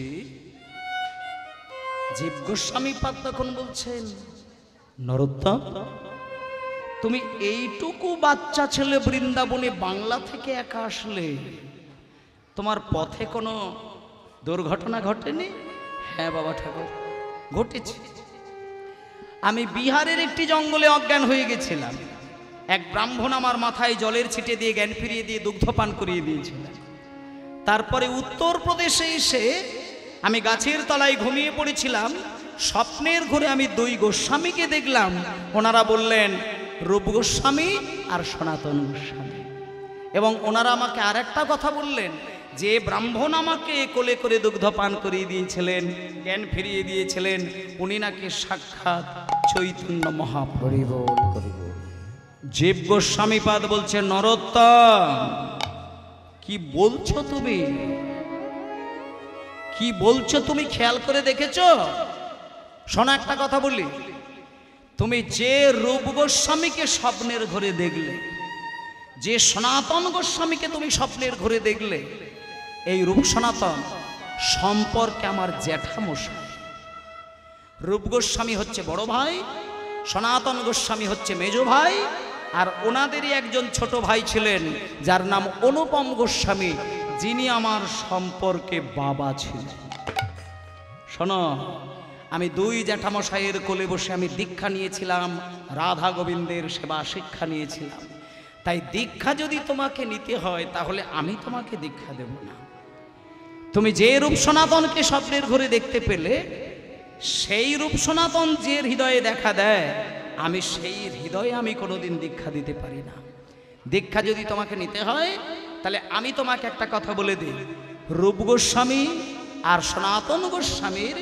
জীব গোস্বামী পাদ তখন বলছেন, নরোত্তম, তুমি এইটুকু বাচ্চা ছেলে বৃন্দাবনে বাংলা থেকে একা আসলে, তোমার পথে কোনো দুর্ঘটনা ঘটেনি? হ্যাঁ বাবা ঠাকুর, ঘটেছে। আমি বিহারের একটি জঙ্গলে অজ্ঞান হয়ে গেছিলাম, এক ব্রাহ্মণ আমার মাথায় জলের ছিটে দিয়ে জ্ঞান ফিরিয়ে দিয়ে দুগ্ধপান করিয়ে দিয়েছিলেন। তারপরে উত্তরপ্রদেশে এসে আমি গাছের তলায় ঘুমিয়ে পড়েছিলাম, স্বপ্নের ঘরে আমি দুই গোস্বামীকে দেখলাম। ওনারা বললেন রূপ গোস্বামী আর সনাতন গোস্বামী, এবং ওনারা আমাকে আর একটা কথা বললেন, যে ব্রাহ্মণ আমাকে কোলে করে দুগ্ধপান করিয়ে দিয়েছিলেন, জ্ঞান ফিরিয়ে দিয়েছিলেন, উনি নাকি সাক্ষাৎ চৈতন্য মহাপ্রভু। জীব গোস্বামী পাদ বলছে, নরোত্তম, কি বলছো তুমি, কি বলছো তুমি, খেয়াল করে দেখেছো? শোনো একটা কথা বলি, তুমি যে রূপ গোস্বামীকে স্বপ্নের ঘরে দেখলে, যে সনাতন গোস্বামীকে তুমি স্বপ্নের ঘরে দেখলে, এই রূপ সনাতন সম্পর্কে আমার জ্যাঠামশাই। রূপ গোস্বামী হচ্ছে বড় ভাই, সনাতন গোস্বামী হচ্ছে মেজো ভাই, আর ওনাদেরই একজন ছোট ভাই ছিলেন যার নাম অনুপম গোস্বামী, যিনি আমার সম্পর্কে বাবা ছিলেন। শোনো, আমি দুই জ্যাঠামশাইয়ের কোলে বসে আমি দীক্ষা নিয়েছিলাম, রাধা গোবিন্দের সেবা শিক্ষা নিয়েছিলাম। তাই দীক্ষা যদি তোমাকে নিতে হয়, তাহলে আমি তোমাকে দীক্ষা দেব না। তুমি যে রূপ সনাতনকে স্বপ্নের ঘরে দেখতে পেলে, সেই রূপ সনাতন যে হৃদয়ে দেখা দেয়, আমি সেই হৃদয়ে আমি কোনোদিন দীক্ষা দিতে পারি না। দীক্ষা যদি তোমাকে নিতে হয়, তাহলে আমি তোমাকে একটা কথা বলে দিই, রূপ গোস্বামী আর সনাতন গোস্বামীর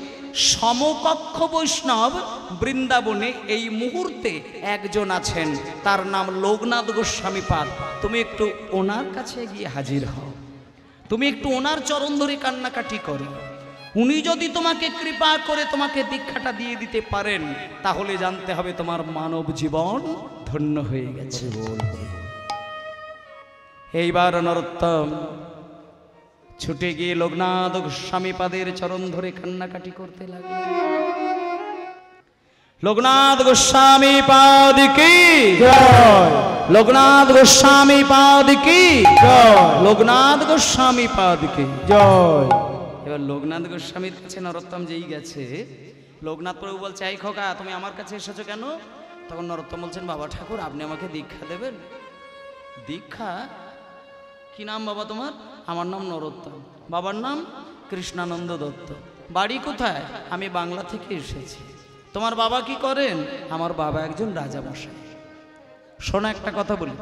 সমকক্ষ বৈষ্ণব বৃন্দাবনে এই মুহূর্তে একজন আছেন, তার নাম লোকনাথ গোস্বামী পাদ। তুমি একটু ওনার কাছে গিয়ে হাজির হও, তুমি একটু ওনার চরণ ধরে কান্নাকাটি করো। উনি যদি তোমাকে কৃপা করে তোমাকে দীক্ষাটা দিয়ে দিতে পারেন, তাহলে জানতে হবে তোমার মানব জীবন ধন্য হয়ে গেছে। এইবার নরোত্তম ছুটে গিয়ে লোকনাথ গোস্বামী পাদের চরণ ধরে কান্নাকাটি করতে লাগলো। লোকনাথ গোস্বামী পাদ কি জয়, লোকনাথ গোস্বামী পাদ কি জয়, লোকনাথ গোস্বামী পাদ কি জয়। এবার লোকনাথ গোস্বামীর কাছে নরোত্তম যেই গেছে, লোকনাথ প্রভু বলছে, এই খোকা, তুমি আমার কাছে এসেছো কেন? তখন নরোত্তম বলছেন, বাবা ঠাকুর, আপনি আমাকে দীক্ষা দেবেন। দীক্ষা? কি নাম বাবা তোমার? আমার নাম নরোত্তম। বাবার নাম কৃষ্ণানন্দ দত্ত। বাড়ি কোথায়? আমি বাংলা থেকে এসেছি। তোমার বাবা কি করেন? আমার বাবা একজন রাজামশাই। শোনো একটা কথা বলি,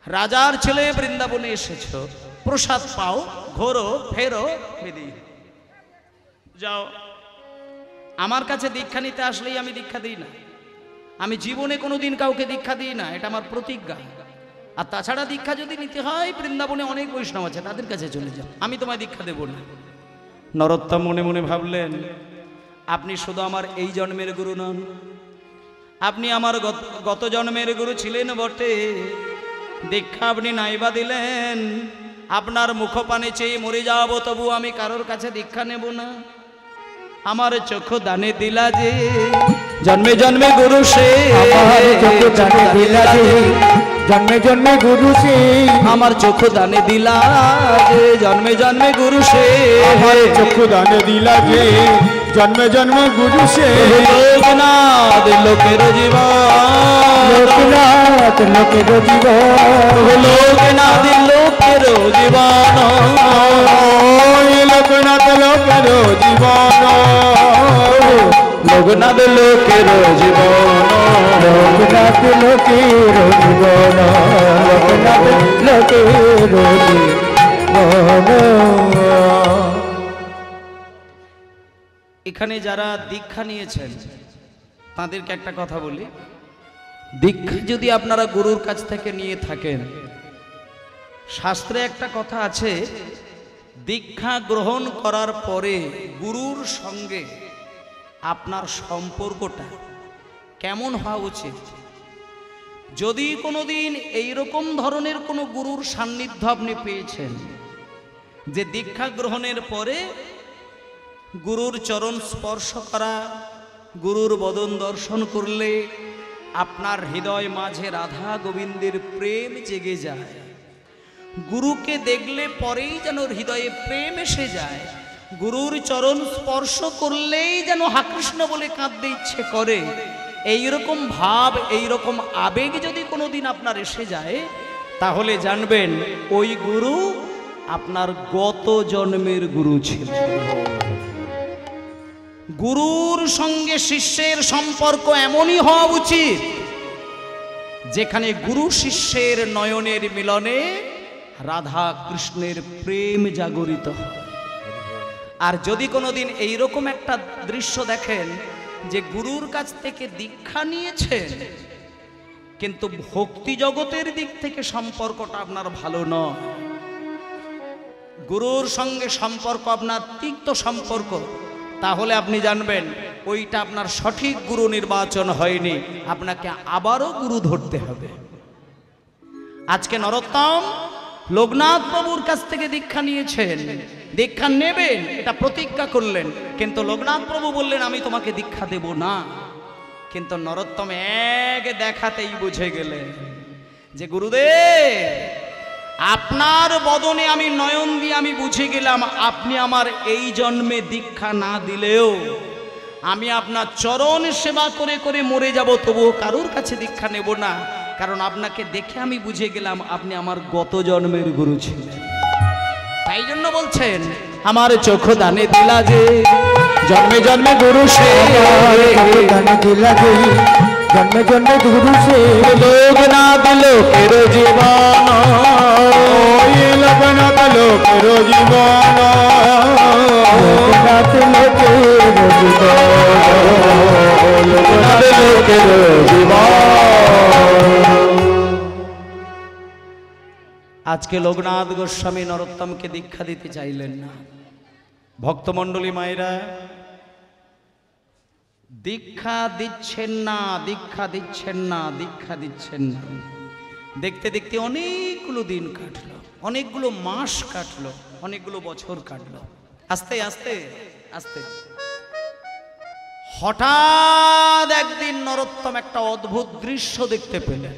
রাজার ছেলে বৃন্দাবনে এসেছো, প্রসাদ পাও, ঘোরো, ফেরো, বেরিয়ে যাও। আমার কাছে দীক্ষা নিতে আসলেই আমি দীক্ষা দিই না, আমি জীবনে কোনোদিন কাউকে দীক্ষা দিই না, এটা আমার প্রতিজ্ঞা। আর তাছাড়া দীক্ষা যদি নিতে হয়, বৃন্দাবনে অনেক বৈষ্ণব আছে, তাদের কাছে চলে যাও, আমি তোমায় দীক্ষা দেব না। নরোত্তম মনে মনে ভাবলেন, আপনি শুধু আমার এই জন্মের গুরু নন, আপনি আমার গত জন্মের গুরু ছিলেন বটে। দীক্ষা আপনি নাইবা দিলেন, আপনার মুখপানে চেয়ে মরে যাব, তবু আমি কারোর কাছে দীক্ষা নেব না। আমার চোখ দানে দিলা যে, জন্মে জন্মে গুরু সে, আমার চোখ দানে দিলা যে, জন্মে জন্মে গুরু সে, আমার চোখ দানে দিলা যে, জন্মে জন্মে গুরু সে, আমার চোখ দানে দিলা যে, জন্মে জন্মে গুরু সে। লোকনাথ লোকের জীবন, লোকনাথ লোকের জীবন, লোকনাথ লোকের জীবন, লোকনাথ লোকের জীবন, লোকনাথ লোকের জীবন, লোকনাথ লোকের জীবন, লোকনাথ লোকের এখানে যারা দীক্ষা নিয়েছেন তাদেরকে একটা কথা বলি, দীক্ষা যদি আপনারা গুরুর কাছ থেকে নিয়ে থাকেন, শাস্ত্রে একটা কথা আছে, দীক্ষা গ্রহণ করার পরে গুরুর সঙ্গে আপনার সম্পর্কটা কেমন হওয়া উচিত। যদি কোনোদিন এইরকম ধরনের কোনো গুরুর সান্নিধ্য আপনি পেয়েছেন যে দীক্ষা গ্রহণের পরে গুরুর চরণ স্পর্শ করা, গুরুর বদন দর্শন করলে আপনার হৃদয় মাঝে রাধা গোবিন্দের প্রেম জেগে যায়, গুরুকে দেখলে পরেই যেন হৃদয়ে প্রেম এসে যায়, গুরুর চরণ স্পর্শ করলেই যেন হা কৃষ্ণ বলে কাঁদতে ইচ্ছে করে, এইরকম ভাব, এইরকম আবেগ যদি কোনোদিন আপনার এসে যায়, তাহলে জানবেন ওই গুরু আপনার গত জন্মের গুরু ছিল। গুরুর সঙ্গে শিষ্যের সম্পর্ক এমনই হওয়া উচিত যেখানে গুরু শিষ্যের নয়নের মিলনে রাধা কৃষ্ণের প্রেম জাগরিত হয়। আর যদি কোনোদিন এইরকম একটা দৃশ্য দেখেন যে গুরুর কাছ থেকে দীক্ষা নিয়েছেন কিন্তু ভক্তি জগতের দিক থেকে সম্পর্কটা আপনার ভালো নয়, গুরুর সঙ্গে সম্পর্ক আপনার তিক্ত সম্পর্ক, তাহলে আপনি জানবেন ওইটা আপনার সঠিক গুরু নির্বাচন হয়নি, আপনাকে আবারও গুরু ধরতে হবে। আজকে নরোত্তম লোকনাথ প্রভুর কাছ থেকে দীক্ষা নিয়েছেন, দীক্ষা নেবেন এটা প্রতিজ্ঞা করলেন, কিন্তু লোকনাথ প্রভু বললেন আমি তোমাকে দীক্ষা দেব না। কিন্তু নরোত্তম এক দেখাতেই বুঝে গেলেন যে গুরুদেব আপনার বদনে আমি নয়ন দিয়ে আমি বুঝে গেলাম আপনি আমার এই জন্মে দীক্ষা না দিলেও আমি আপনার চরণ সেবা করে করে মরে যাব, তবুও কারোর কাছে দীক্ষা নেব না, কারণ আপনাকে দেখে আমি বুঝে গেলাম আপনি আমার গত জন্মের গুরু ছিলেন। তাই জন্য বলছেন আমার চোখ দানে দিলা যে জন্মে জন্মে গুরু সে, দানে দিলা যে জন্মে জন্মে গুরু সে, লোক না দিল কের জীবন, লোক না দিল কের জীবন, লোক না দিল কের জীবন, লোক না দিল কের জীবন। আজকে লোকনাথ গোস্বামী নরোত্তমকে দীক্ষা দিতে চাইলেন না। ভক্তমণ্ডলী মায়েরা দীক্ষা দিচ্ছেন না, দীক্ষা দিচ্ছেন না, দীক্ষা দিচ্ছেন না, দেখতে দেখতে অনেকগুলো দিন কাটলো, অনেকগুলো মাস কাটলো, অনেকগুলো বছর কাটলো। আস্তে আস্তে আস্তে হঠাৎ একদিন নরোত্তম একটা অদ্ভুত দৃশ্য দেখতে পেলেন।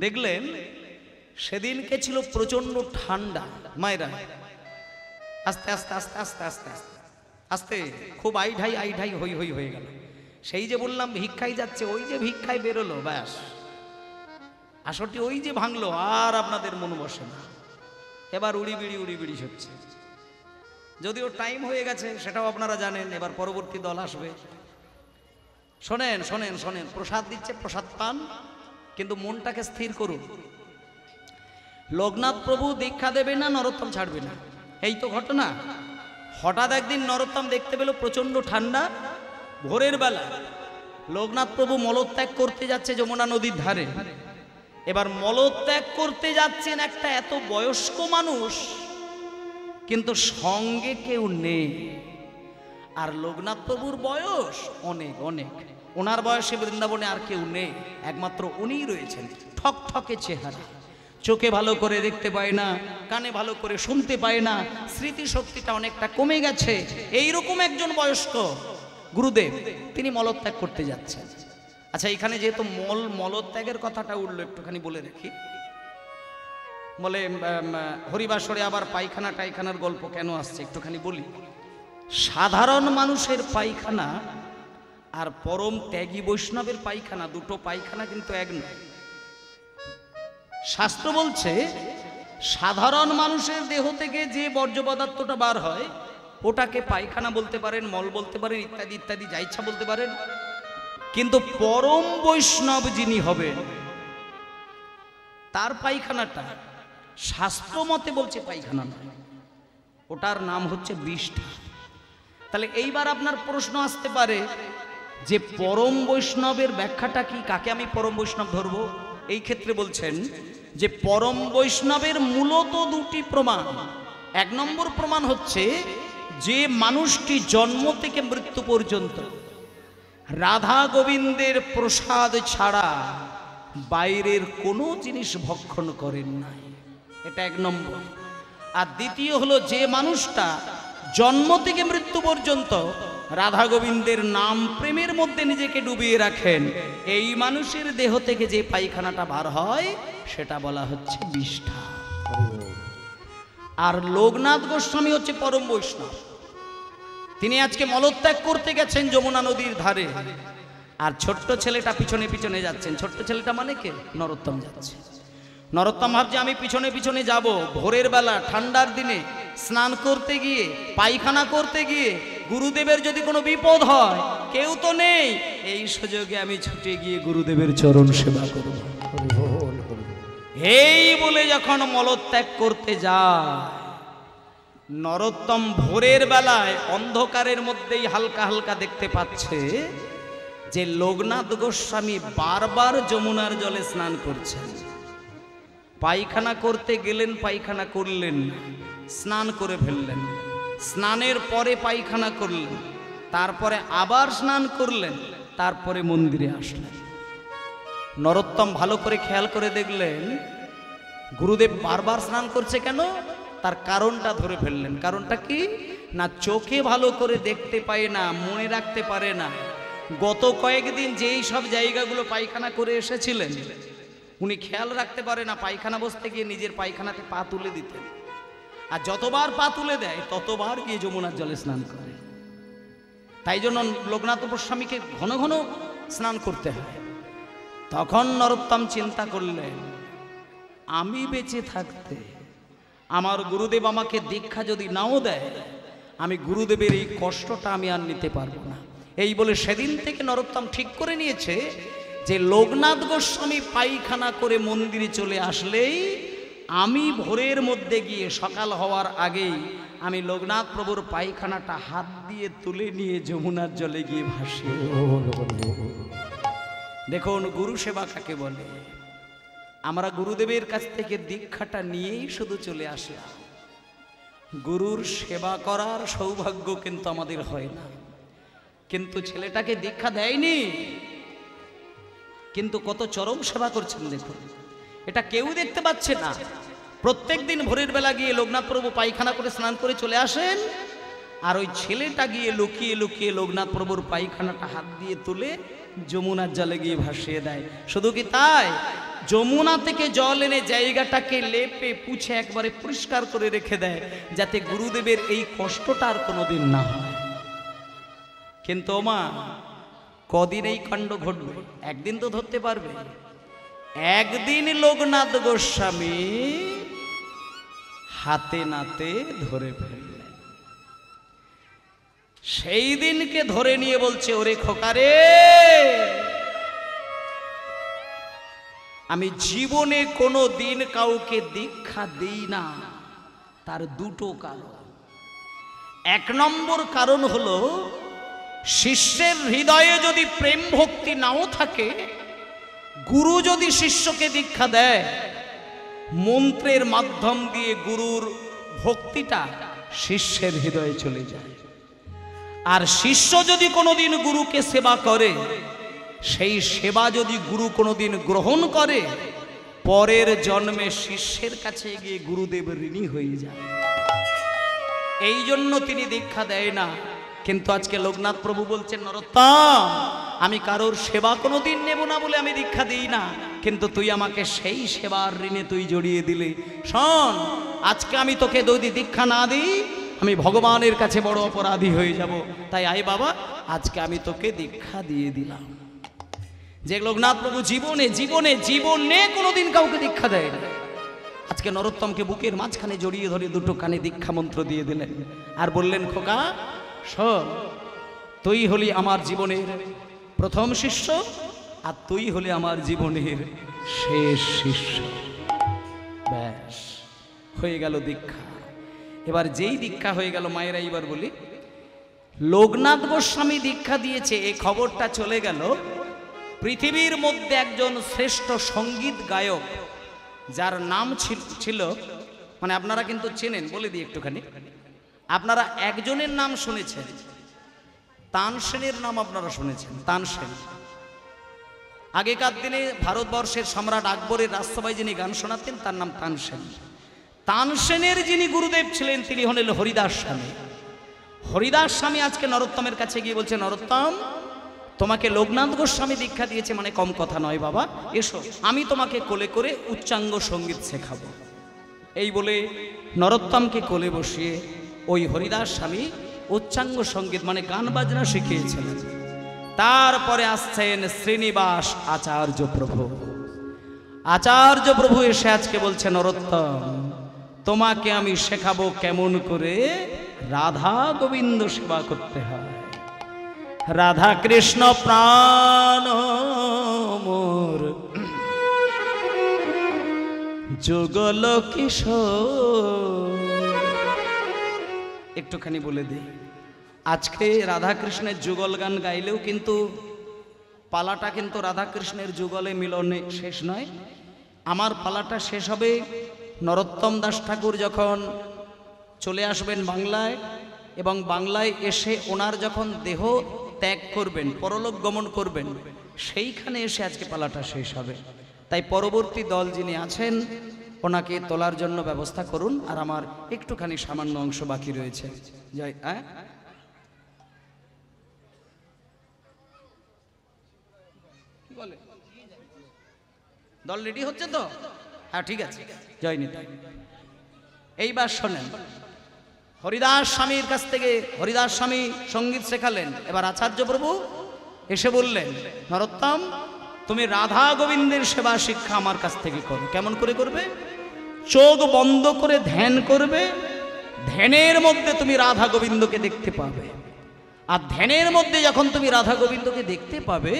দেখলেন সেদিনকে ছিল প্রচন্ড ঠান্ডা। মায়েরা আস্তে আস্তে আস্তে আস্তে আস্তে আস্তে আস্তে খুব আইঢাই আইঢাই হই হই হয়ে গেল। সেই যে বললাম ভিক্ষায় যাচ্ছে, ওই যে ভিক্ষায় বেরোলো, ব্যাস আসরটি ওই যে ভাঙলো, আর আপনাদের মন বসে না, এবার উড়ি বিড়ি হচ্ছে। যদিও টাইম হয়ে গেছে সেটাও আপনারা জানেন, এবার পরবর্তী দল আসবে। শোনেন শোনেন শোনেন, প্রসাদ দিচ্ছে, প্রসাদ পান, কিন্তু মনটাকে স্থির করুন। লোকনাথ প্রভু দীক্ষা দেবে না, নরোত্তম ছাড়বে না, এই তো ঘটনা। হঠাৎ একদিন নরোত্তম দেখতে পেল প্রচন্ড ঠান্ডা, ভোরের বেলা লোকনাথ প্রভু মলত্যাগ করতে যাচ্ছে যমুনা নদীর ধারে। এবার মলত্যাগ করতে যাচ্ছেন একটা এত বয়স্ক মানুষ, কিন্তু সঙ্গে কেউ নেই। আর লোকনাথ প্রভুর বয়স অনেক অনেক, ওনার বয়সে বৃন্দাবনে আর কেউ নেই, একমাত্র উনিই রয়েছেন। ঠকঠকে চেহারা, চোখে ভালো করে দেখতে পায় না, কানে ভালো করে শুনতে পায় না, স্মৃতিশক্তিটা অনেকটা কমে গেছে, এইরকম একজন বয়স্ক গুরুদেব, তিনি মলত্যাগ করতে যাচ্ছেন। আচ্ছা, এখানে যেহেতু মলত্যাগের কথাটা উঠলো, একটুখানি বলে রাখি। বলে হরিবাসরে আবার পায়খানা টাইখানার গল্প কেন আসছে একটুখানি বলি। সাধারণ মানুষের পায়খানা আর পরম ত্যাগী বৈষ্ণবের পায়খানা, দুটো পায়খানা কিন্তু এক নয়। শাস্ত্র বলছে সাধারণ মানুষের দেহ থেকে যে বর্জ্য পদার্থটা বার হয় ওটাকে পায়খানা বলতে পারেন, মল বলতে পারেন, ইত্যাদি ইত্যাদি যা ইচ্ছা বলতে পারেন। কিন্তু পরম বৈষ্ণব যিনি হবেন তার পায়খানাটা শাস্ত্র মতে বলছে পায়খানা নয়, ওটার নাম হচ্ছে বিষ্ঠা। তাহলে এইবার আপনার প্রশ্ন আসতে পারে যে পরম বৈষ্ণবের ব্যাখ্যাটা কি, কাকে আমি পরম বৈষ্ণব ধরবো? এই ক্ষেত্রে বলছেন যে পরম বৈষ্ণবের মূলত দুটি প্রমাণ। এক নম্বর প্রমাণ হচ্ছে যে মানুষটি জন্ম থেকে মৃত্যু পর্যন্ত রাধা গোবিন্দের প্রসাদ ছাড়া বাইরের কোনো জিনিস ভক্ষণ করেন নাই, এটা এক নম্বর। আর দ্বিতীয় হলো যে মানুষটা জন্ম থেকে মৃত্যু পর্যন্ত রাধা গোবিন্দের নাম প্রেমের মধ্যে নিজেকে ডুবিয়ে রাখেন, এই মানুষের দেহ থেকে যে পায়খানাটা বার হয় সেটা বলা হচ্ছে বিষ্ঠা। আর লোকনাথ গোস্বামী হচ্ছে পরম বৈষ্ণব। তিনি আজকে মলত্যাগ করতে গেছেন যমুনা নদীর ধারে, আর ছোট্ট ছেলেটা পিছনে পিছনে যাচ্ছেন। ছোট্ট ছেলেটা মানে কে? নরোত্তম যাচ্ছে। নরোত্তম ভাবছে আমি পিছনে পিছনে যাব, ভোরের বেলা ঠান্ডার দিনে স্নান করতে গিয়ে পায়খানা করতে গিয়ে গুরুদেবের যদি কোনো বিপদ হয়, কেউ তো নেই, এই সুযোগে আমি ছুটে গিয়ে গুরুদেবের চরণ সেবা করব। এই বলে যখন মলত্যাগ করতে যায়, নরোত্তম ভোরের বেলায় অন্ধকারের মধ্যেই হালকা হালকা দেখতে পাচ্ছে যে লোকনাথ গোস্বামী বারবার যমুনার জলে স্নান করছেন। পায়খানা করতে গেলেন, পায়খানা করলেন, স্নান করে ফেললেন, স্নানের পরে পায়খানা করলেন, তারপরে আবার স্নান করলেন, তারপরে মন্দিরে আসলেন। নরোত্তম ভালো করে খেয়াল করে দেখলেন গুরুদেব বারবার স্নান করছে কেন, তার কারণটা ধরে ফেললেন। কারণটা কি না, চোখে ভালো করে দেখতে পায় না, মনে রাখতে পারে না। গত কয়েকদিন যেই সব জায়গাগুলো পায়খানা করে এসেছিলেন উনি খেয়াল রাখতে পারে না, পায়খানা বসতে গিয়ে নিজের পায়খানাতে পা তুলে দিতেন, আর যতবার পা তুলে দেয় ততবার গিয়ে যমুনার জলে স্নান করে। তাই জন্য লোকনাথ গোস্বামীকে ঘন ঘন স্নান করতে হয়। তখন নরোত্তম চিন্তা করলেন, আমি বেঁচে থাকতে আমার গুরুদেব আমাকে দীক্ষা যদি নাও দেয়, আমি গুরুদেবের এই কষ্টটা আমি আর নিতে পারবো না। এই বলে সেদিন থেকে নরোত্তম ঠিক করে নিয়েছে যে লোকনাথ গোস্বামী পায়খানা করে মন্দিরে চলে আসলেই আমি ভোরের মধ্যে গিয়ে সকাল হওয়ার আগেই আমি লোকনাথ প্রভুর পায়খানাটা হাত দিয়ে তুলে নিয়ে যমুনার জলে গিয়ে ভাসিয়ে। দেখুন গুরু সেবা কাকে বলে। আমরা গুরুদেবের কাছ থেকে দীক্ষাটা নিয়েই শুধু চলে আসলাম, গুরুর সেবা করার সৌভাগ্য কিন্তু আমাদের হয় না। কিন্তু ছেলেটাকে দীক্ষা দেয়নি, কিন্তু কত চরম সেবা করছেন দেখুন, এটা কেউ দেখতে পাচ্ছে না। প্রত্যেক দিন ভোরের বেলা গিয়ে লোকনাথ প্রভু পায়খানা করে স্নান করে চলে আসেন, আর ওই ছেলেটা গিয়ে লুকিয়ে লুকিয়ে লোকনাথ প্রভুর পায়খানাটা হাত দিয়ে তুলে যমুনার জলে গিয়ে ভাসিয়ে দেয়। শুধু কি তাই, যমুনা থেকে জল এনে জায়গাটাকে লেপে পুছে একবারে পরিষ্কার করে রেখে দেয়, যাতে গুরুদেবের এই কষ্টটা আর কোনোদিন না হয়। কিন্তু মা, কদিন এই কাণ্ড ঘটবে? একদিন তো ধরতে পারবে। একদিন লোকনাথ গোস্বামী হাতে নাতে ধরে ফেললেন। সেই দিনকে ধরে নিয়ে বলছে, ওরে খোকারে, আমি জীবনে কোনো দিন কাউকে দীক্ষা দিই না। তার দুটো কারণ। এক নম্বর কারণ হলো, শিষ্যের হৃদয়ে যদি প্রেম ভক্তি নাও থাকে, গুরু যদি শিষ্যকে দীক্ষা দেয়, মন্ত্রের মাধ্যম দিয়ে গুরুর ভক্তিটা শিষ্যের হৃদয়ে চলে যায়। আর শিষ্য যদি কোনোদিন গুরুকে সেবা করে, সেই সেবা যদি গুরু কোনোদিন গ্রহণ করে, পরের জন্মে শিষ্যের কাছে গিয়ে গুরুদেব ঋণী হয়ে যায়। এই জন্য তিনি দীক্ষা দেয় না। কিন্তু আজকে লোকনাথ প্রভু বলছেন, নরোত্তম, আমি কারোর সেবা কোনোদিন নেব না বলে আমি দীক্ষা দিই না, কিন্তু তুই আমাকে সেই সেবার ঋণে তুই জড়িয়ে দিলে। শোন, আজকে আমি তোকে যদি দীক্ষা না দিই, আমি ভগবানের কাছে বড় অপরাধী হয়ে যাব। তাই আয় বাবা, আজকে আমি তোকে দীক্ষা দিয়ে দিলাম। যে লোকনাথ প্রভু জীবনে জীবনে জীবনে কোনোদিন কাউকে দীক্ষা দেয় না, আজকে নরোত্তমকে বুকের মাঝখানে জড়িয়ে ধরে দুটো কানে দীক্ষা মন্ত্র দিয়ে দিলেন, আর বললেন, খোকা শোন, তুই হলি আমার জীবনের প্রথম শিষ্য, আর তুই হলি আমার জীবনের শেষ শিষ্য। ব্যাস হয়ে গেল দীক্ষা। এবার যেই দীক্ষা হয়ে গেল, মায়েরা এইবার বলি, লোকনাথ গোস্বামী দীক্ষা দিয়েছে এই খবরটা চলে গেল, পৃথিবীর মধ্যে একজন শ্রেষ্ঠ সঙ্গীত গায়ক যার নাম ছিল, মানে আপনারা কিন্তু চেনেন, বলে দিই একটুখানি, আপনারা একজনের নাম শুনেছেন, তানসেনের নাম আপনারা শুনেছেন। তানসেন আগেকার দিনে ভারতবর্ষের সম্রাট আকবরের রাজসভায় যিনি গান শোনাতেন তার নাম তানসেন। তানসেনের যিনি গুরুদেব ছিলেন তিনি হলেন হরিদাস স্বামী। হরিদাস স্বামী আজকে নরোত্তমের কাছে গিয়ে বলছে, নরোত্তম তোমাকে লোকনাথ গোস্বামী দীক্ষা দিয়েছে, মানে কম কথা নয় বাবা, এসো আমি তোমাকে কোলে করে উচ্চাঙ্গ সঙ্গীত শেখাবো। এই বলে নরোত্তমকে কোলে বসিয়ে ওই হরিদাস স্বামী উচ্চাঙ্গ সঙ্গীত মানে গান বাজনা শিখিয়েছিলেন। তারপরে আসছেন শ্রীনিবাস আচার্য প্রভু। আচার্য প্রভু এসে আজকে বলছে, নরোত্তম তোমাকে আমি শেখাবো কেমন করে রাধা গোবিন্দ সেবা করতে হয়। রাধা কৃষ্ণ প্রাণ মোর যুগল কিশোর। একটুখানি বলে দিই, আজকে রাধা কৃষ্ণের যুগল গান গাইলেও কিন্তু পালাটা কিন্তু রাধা কৃষ্ণের যুগলে মিলনে শেষ নয়। আমার পালাটা শেষ হবে নরোত্তম দাস ঠাকুর যখন চলে আসবেন বাংলায়, এবং বাংলায় এসে ওনার যখন দেহ ত্যাগ করবেন, পরলোক গমন করবেন, সেইখানে এসে আজকে পালাটা শেষ হবে। তাই পরবর্তী দল যিনি আছেন ওনাকে তোলার জন্য ব্যবস্থা করুন, আর আমার একটুখানি সামান্য অংশ বাকি রয়েছে। যাই, কি বলে, দল রেডি হচ্ছে তো? হ্যাঁ ঠিক আছে, জয় নিতাই। এইবার শোনেন, হরিদাস স্বামীর কাছ থেকে হরিদাস স্বামী সঙ্গীত শেখালেন। এবার আচার্য প্রভু এসে বললেন, নরোত্তম তুমি রাধা গোবিন্দের সেবা শিক্ষা আমার কাছ থেকে করো। কেমন করে করবে? চোখ বন্ধ করে ধ্যান করবে, ধ্যানের মধ্যে তুমি রাধা গোবিন্দকে দেখতে পাবে। আর ধ্যানের মধ্যে যখন তুমি রাধা গোবিন্দকে দেখতে পাবে,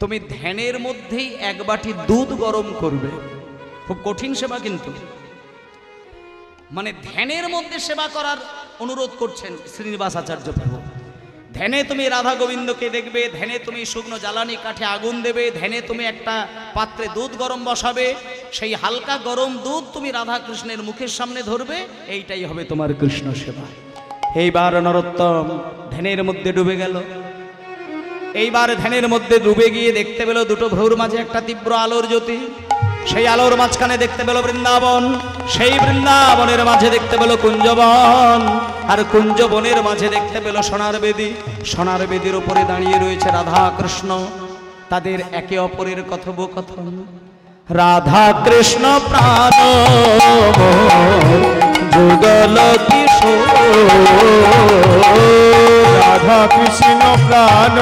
তুমি ধ্যানের মধ্যেই এক বাটি দুধ গরম করবে। খুব কঠিন সেবা কিন্তু, মানে ধ্যানের মধ্যে সেবা করার অনুরোধ করছেন শ্রীনিবাস আচার্য প্রভু। ধ্যানে তুমি রাধা গোবিন্দকে দেখবে, ধ্যানে তুমি শুকনো জ্বালানি কাঠে আগুন দেবে, ধ্যানে তুমি একটা পাত্রে দুধ গরম বসাবে, সেই হালকা গরম দুধ তুমি রাধা কৃষ্ণের মুখের সামনে ধরবে, এইটাই হবে তোমার কৃষ্ণ সেবা। এইবার নরোত্তম ধ্যানের মধ্যে ডুবে গেল। এইবার ধ্যানের মধ্যে ডুবে গিয়ে দেখতে পেল দুটো ভ্রুর মাঝে একটা তীব্র আলোর জ্যোতি। সেই আলোর মাঝখানে দেখতে পেল বৃন্দাবন, সেই বৃন্দাবনের মাঝে দেখতে পেল কুঞ্জবন, আর কুঞ্জবনের মাঝে দেখতে পেল সোনার বেদী। সোনার বেদীর উপরে দাঁড়িয়ে রয়েছে রাধা কৃষ্ণ, তাদের একে অপরের কথোপকথন। রাধা কৃষ্ণ প্রাণ যুগল কিশোর, রাধা কৃষ্ণ প্রাণ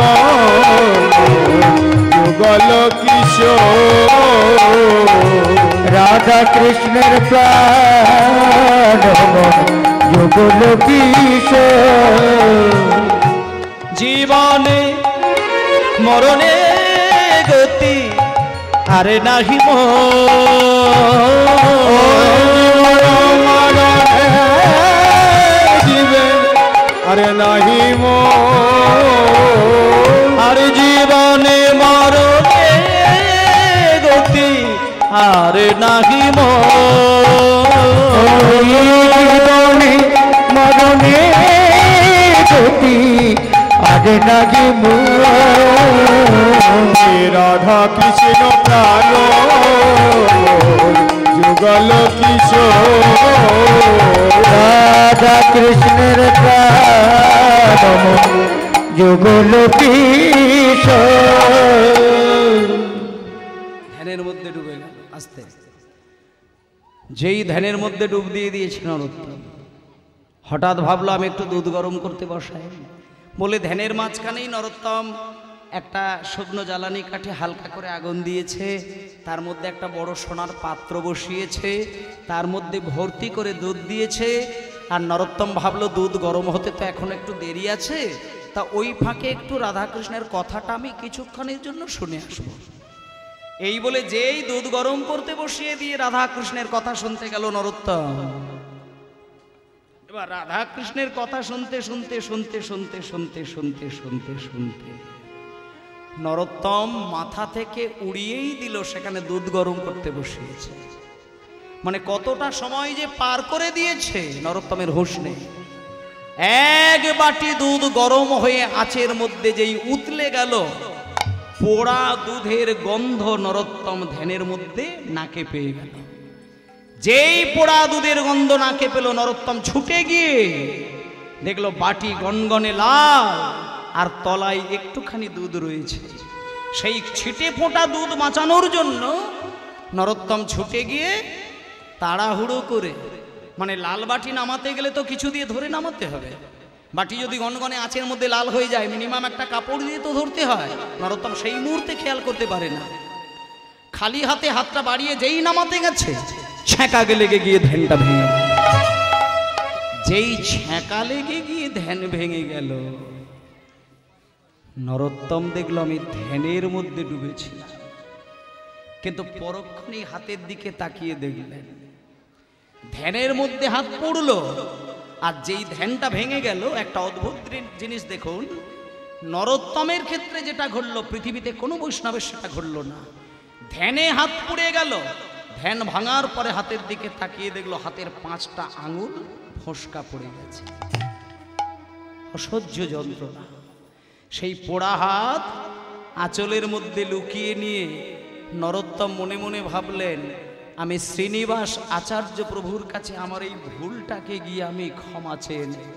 যুগল কিশোর, রাধা কৃষ্ণের প্রাণ যুগল কিশোর। জীবনে মরণে গতি আরে নাহি আরে নাহি আর জীবনে মরণে গতি আরে নাহি জীবনে মরণে গতি আরে নাহি রাধা কৃষ্ণ প্রাণ যুগল কিশোর, রাধা কৃষ্ণের প্রাণ যুগল কিশোর। ধ্যানের মধ্যে ডুবে গেল আস্তে। যেই ধ্যানের মধ্যে ডুব দিয়ে দিয়েছে নরোত্তম, হঠাৎ ভাবলো আমি একটু দুধ গরম করতে বসাই, বলে ধ্যানের মাঝখানেই নরোত্তম একটা শুকনো জ্বালানি কাঠে হালকা করে আগুন দিয়েছে, তার মধ্যে একটা বড় সোনার পাত্র বসিয়েছে, তার মধ্যে ভর্তি করে দুধ দিয়েছে। আর নরোত্তম ভাবলো দুধ গরম হতে তো এখন একটু দেরি আছে, তা ওই ফাঁকে একটু রাধাকৃষ্ণের কথাটা আমি কিছুক্ষণের জন্য শুনে আসবো। এই বলে যেই দুধ গরম করতে বসিয়ে দিয়ে রাধাকৃষ্ণের কথা শুনতে গেল নরোত্তম, এবার রাধা কৃষ্ণের কথা শুনতে শুনতে শুনতে শুনতে শুনতে শুনতে শুনতে শুনতে নরোত্তম মাথা থেকে উড়িয়েই দিল, সেখানে দুধ গরম করতে বসিয়েছে। মানে কতটা সময় যে পার করে দিয়েছে নরোত্তমের হুঁশ নেই। এক বাটি দুধ গরম হয়ে আঁচের মধ্যে যেই উতলে গেল, পোড়া দুধের গন্ধ নরোত্তম ধ্যানের মধ্যে নাকে পেয়ে গেল। যেই পোড়া দুধের গন্ধ নাকে পেল, নরোত্তম ছুটে গিয়ে দেখলো বাটি গনগনে লাল আর তলায় একটুখানি দুধ রয়েছে। সেই ছিটে ফোঁটা দুধ বাঁচানোর জন্য নরোত্তম ছুটে গিয়ে তাড়াহুড়ো করে, মানে লাল বাটি নামাতে গেলে তো কিছু দিয়ে ধরে নামাতে হবে। বাটি যদি গনগনে আঁচের মধ্যে লাল হয়ে যায়, মিনিমাম একটা কাপড় দিয়ে তো ধরতে হয়। নরোত্তম সেই মুহূর্তে খেয়াল করতে পারে না, খালি হাতে হাতটা বাড়িয়ে যেই নামাতে গেছে, ছ্যাঁকা লেগে গিয়ে ধ্যানটা ভেঙে গেল। যেই ছ্যাঁকা লেগে গিয়ে ধ্যান ভেঙে গেল, নরোত্তম দেখলো আমি ধ্যানের মধ্যে ডুবেছিলাম। কিন্তু পরক্ষণেই হাতের দিকে তাকিয়ে দেখলেন ধ্যানের মধ্যে হাত পড়লো, আর যেই ধ্যানটা ভেঙে গেল, একটা অদ্ভুত জিনিস দেখুন, নরোত্তমের ক্ষেত্রে যেটা ঘটলো পৃথিবীতে কোনো বৈষ্ণবের সেটা ঘটলো না। ধ্যানে হাত পুড়ে গেল, ধ্যান ভাঙার পরে হাতের দিকে তাকিয়ে দেখলো হাতের 5টা আঙুল ফোসকা পড়ে গেছে। অসহ্য যন্ত্রণা। সেই পোড়া হাত আঁচলের মধ্যে লুকিয়ে নিয়ে নরোত্তম মনে মনে ভাবলেন, আমি শ্রীনিবাস আচার্য প্রভুর কাছে আমার এই ভুলটাকে গিয়ে আমি ক্ষমা চেয়ে নেব।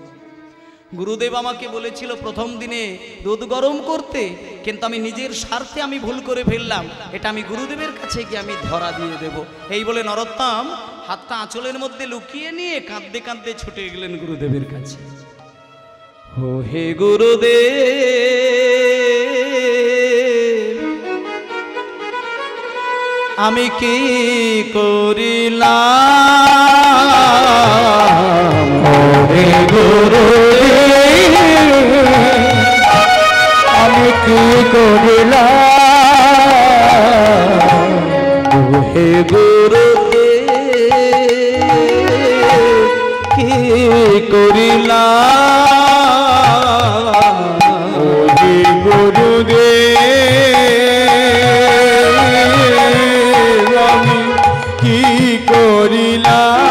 গুরুদেব আমাকে বলেছিল প্রথম দিনে দুধ গরম করতে, কিন্তু আমি নিজের স্বার্থে আমি ভুল করে ফেললাম, এটা আমি গুরুদেবের কাছে গিয়ে আমি ধরা দিয়ে দেব। এই বলে নরোত্তম হাতটা আঁচলের মধ্যে লুকিয়ে নিয়ে কাঁদতে কাঁদতে ছুটে গেলেন গুরুদেবের কাছে। ও হে গুরুদেব, আমি কি করিলাম? ও হে গুরুদেব, আমি কি করিলাম? ও হে গুরুদেব, কি করিলাম? ও হে গুরুদেব, আমি কি করিলাম?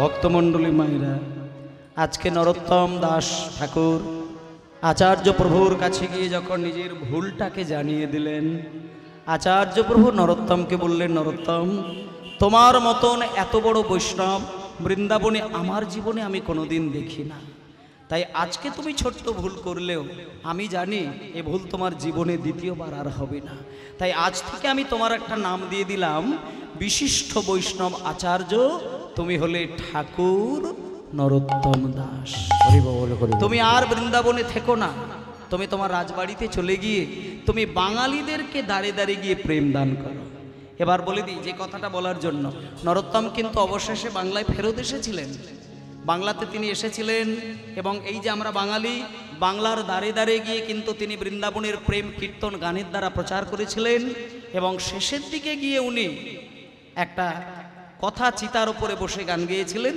ভক্তমণ্ডলী মায়েরা, আজকে নরোত্তম দাস ঠাকুর আচার্য প্রভুর কাছে গিয়ে যখন নিজের ভুলটাকে জানিয়ে দিলেন, আচার্য প্রভু নরোত্তমকে বললেন, নরোত্তম, তোমার মতন এত বড় বৈষ্ণব বৃন্দাবনে আমার জীবনে আমি কোনোদিন দেখি না। তাই আজকে তুমি ছোট্ট ভুল করলেও আমি জানি এ ভুল তোমার জীবনে দ্বিতীয়বার আর হবে না। তাই আজ থেকে আমি তোমার একটা নাম দিয়ে দিলাম, বিশিষ্ট বৈষ্ণব আচার্য। তুমি হলে ঠাকুর নরোত্তম দাস। তুমি আর বৃন্দাবনে থেকো না, তুমি তোমার রাজবাড়িতে চলে গিয়ে তুমি বাঙালিদেরকে দাঁড়ে দাঁড়িয়ে গিয়ে প্রেম দান করো। এবার বলে দিই যে কথাটা বলার জন্য, নরোত্তম কিন্তু অবশেষে বাংলায় ফেরত এসেছিলেন। বাংলাতে তিনি এসেছিলেন এবং এই যে আমরা বাঙালি, বাংলার দাঁড়ে দাঁড়িয়ে গিয়ে কিন্তু তিনি বৃন্দাবনের প্রেম কীর্তন গানের দ্বারা প্রচার করেছিলেন। এবং শেষের দিকে গিয়ে উনি একটা কথা চিতার উপরে বসে গান গেয়েছিলেন।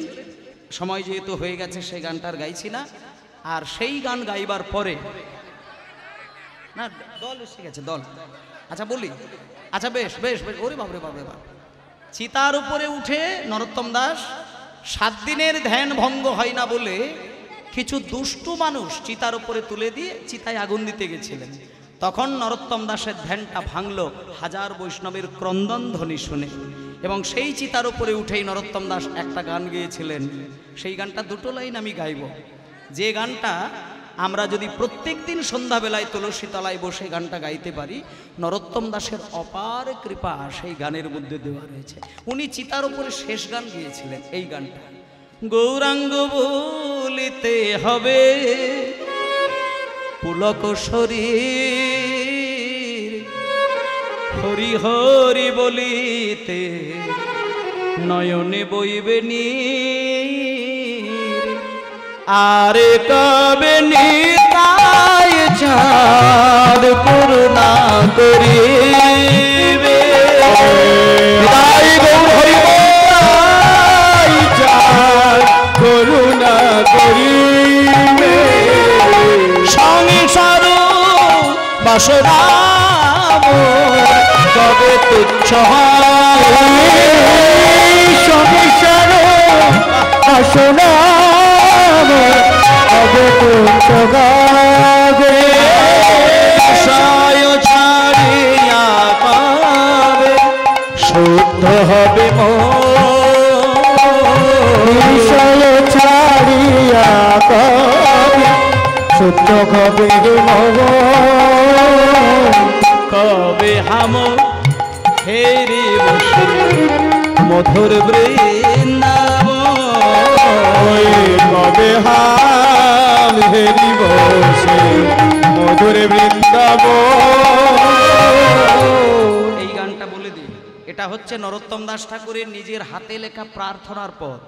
সময় যেহেতু হয়ে গেছে সেই গানটার গাইছি না। আর সেই গান গাইবার পরে না, দল এসে গেছে, দল। আচ্ছা বলি, আচ্ছা বেশ বেশ বেশ, ওরে বাবরে বাবরে বাব। চিতার উপরে উঠে নরোত্তম দাস 7 দিনের ধ্যান ভঙ্গ হয় না বলে কিছু দুষ্টু মানুষ চিতার উপরে তুলে দিয়ে চিতায় আগুন দিতে গেছিলেন। তখন নরোত্তম দাসের ধ্যানটা ভাঙলো হাজার বৈষ্ণবের ক্রন্দন ধ্বনি শুনে। এবং সেই চিতার উপরে উঠেই নরোত্তম দাস একটা গান গেয়েছিলেন। সেই গানটা 2টো লাইন আমি গাইব, যে গানটা আমরা যদি প্রত্যেক দিন সন্ধ্যাবেলায় তুলসী তলায় বসে গানটা গাইতে পারি, নরোত্তম দাসের অপার কৃপা সেই গানের মধ্যে দেওয়া রয়েছে। উনি চিতার উপরে শেষ গান গিয়েছিলেন এই গানটা, গৌরাঙ্গ বলিতে হবে পুলক শরীর, হরি হরি বলিতে নয়নে বইবে নীর, আরে কবে নিতাই চাঁদ করুণা করিবে, নিতাই গৌর হরি বল, নিতাই চাঁদ তুচ্ছ হয়। সংসার আসনা হবে তুচ্ছ গাবে, বিষয় ছাড়িয়া পাবে শুদ্ধ হবে বিষয় ছাড়িয়া কবে শুদ্ধ কবে মগ। কবে হাম হেরি বসে মধুর বৃন্দাবন, কবে হাম হেরি বসে মধুর বৃন্দাবন। এই গানটা বলে দিই, এটা হচ্ছে নরোত্তম দাস ঠাকুরের নিজের হাতে লেখা প্রার্থনার পদ,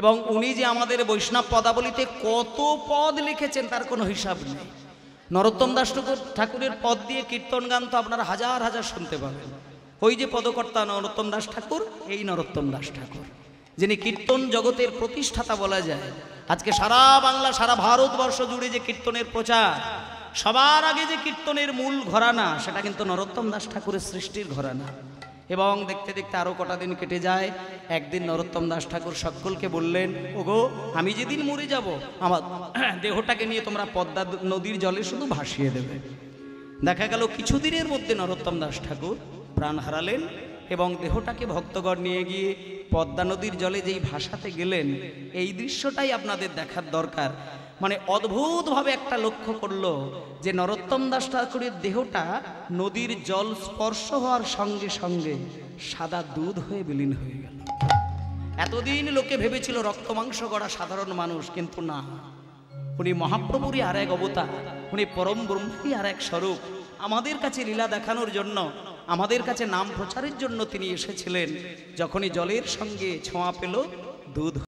এবং উনি যে আমাদের বৈষ্ণব পদাবলিতে কত পদ লিখেছেন তার কোনো হিসাব নেই। নরোত্তম দাস ঠাকুরের পদ দিয়ে কীর্তন গান তো আপনারা হাজার হাজার শুনতে পাবেন। ওই যে পদকর্তা নরোত্তম দাস ঠাকুর, এই নরোত্তম দাস ঠাকুর যিনি কীর্তন জগতের প্রতিষ্ঠাতা বলা যায়। আজকে সারা বাংলা সারা ভারতবর্ষ জুড়ে যে কীর্তনের প্রচার, সবার আগে যে কীর্তনের মূল ঘরানা সেটা কিন্তু নরোত্তম দাস ঠাকুরের সৃষ্টির ঘরানা। এবং দেখতে দেখতে আরও কটা দিন কেটে যায়। একদিন নরোত্তম দাস ঠাকুর সকলকে বললেন, ওগো আমি যেদিন মরে যাব আমার দেহটাকে নিয়ে তোমরা পদ্মা নদীর জলে শুধু ভাসিয়ে দেবে। দেখা গেল কিছুদিনের মধ্যে নরোত্তম দাস ঠাকুর প্রাণ হারালেন, এবং দেহটাকে ভক্তগণ নিয়ে গিয়ে পদ্মা নদীর জলে যেই ভাসাতে গেলেন, এই দৃশ্যটাই আপনাদের দেখার দরকার। মানে অদ্ভুতভাবে একটা লক্ষ্য করলো যে নরোত্তম দাস ঠাকুরের দেহটা নদীর জল স্পর্শ হওয়ার সঙ্গে সঙ্গে সাদা দুধ হয়ে বিলীন হয়ে গেল। এতদিন লোকে ভেবেছিল রক্ত মাংস গড়া সাধারণ মানুষ, কিন্তু না, উনি মহাপ্রভুরই আর এক অবতার, উনি পরম ব্রহ্মই আর এক স্বরূপ। আমাদের কাছে লীলা দেখানোর জন্য, আমাদের কাছে নাম প্রচারের জন্য তিনি এসেছিলেন। যখনই জলের সঙ্গে ছোঁয়া পেল দুধ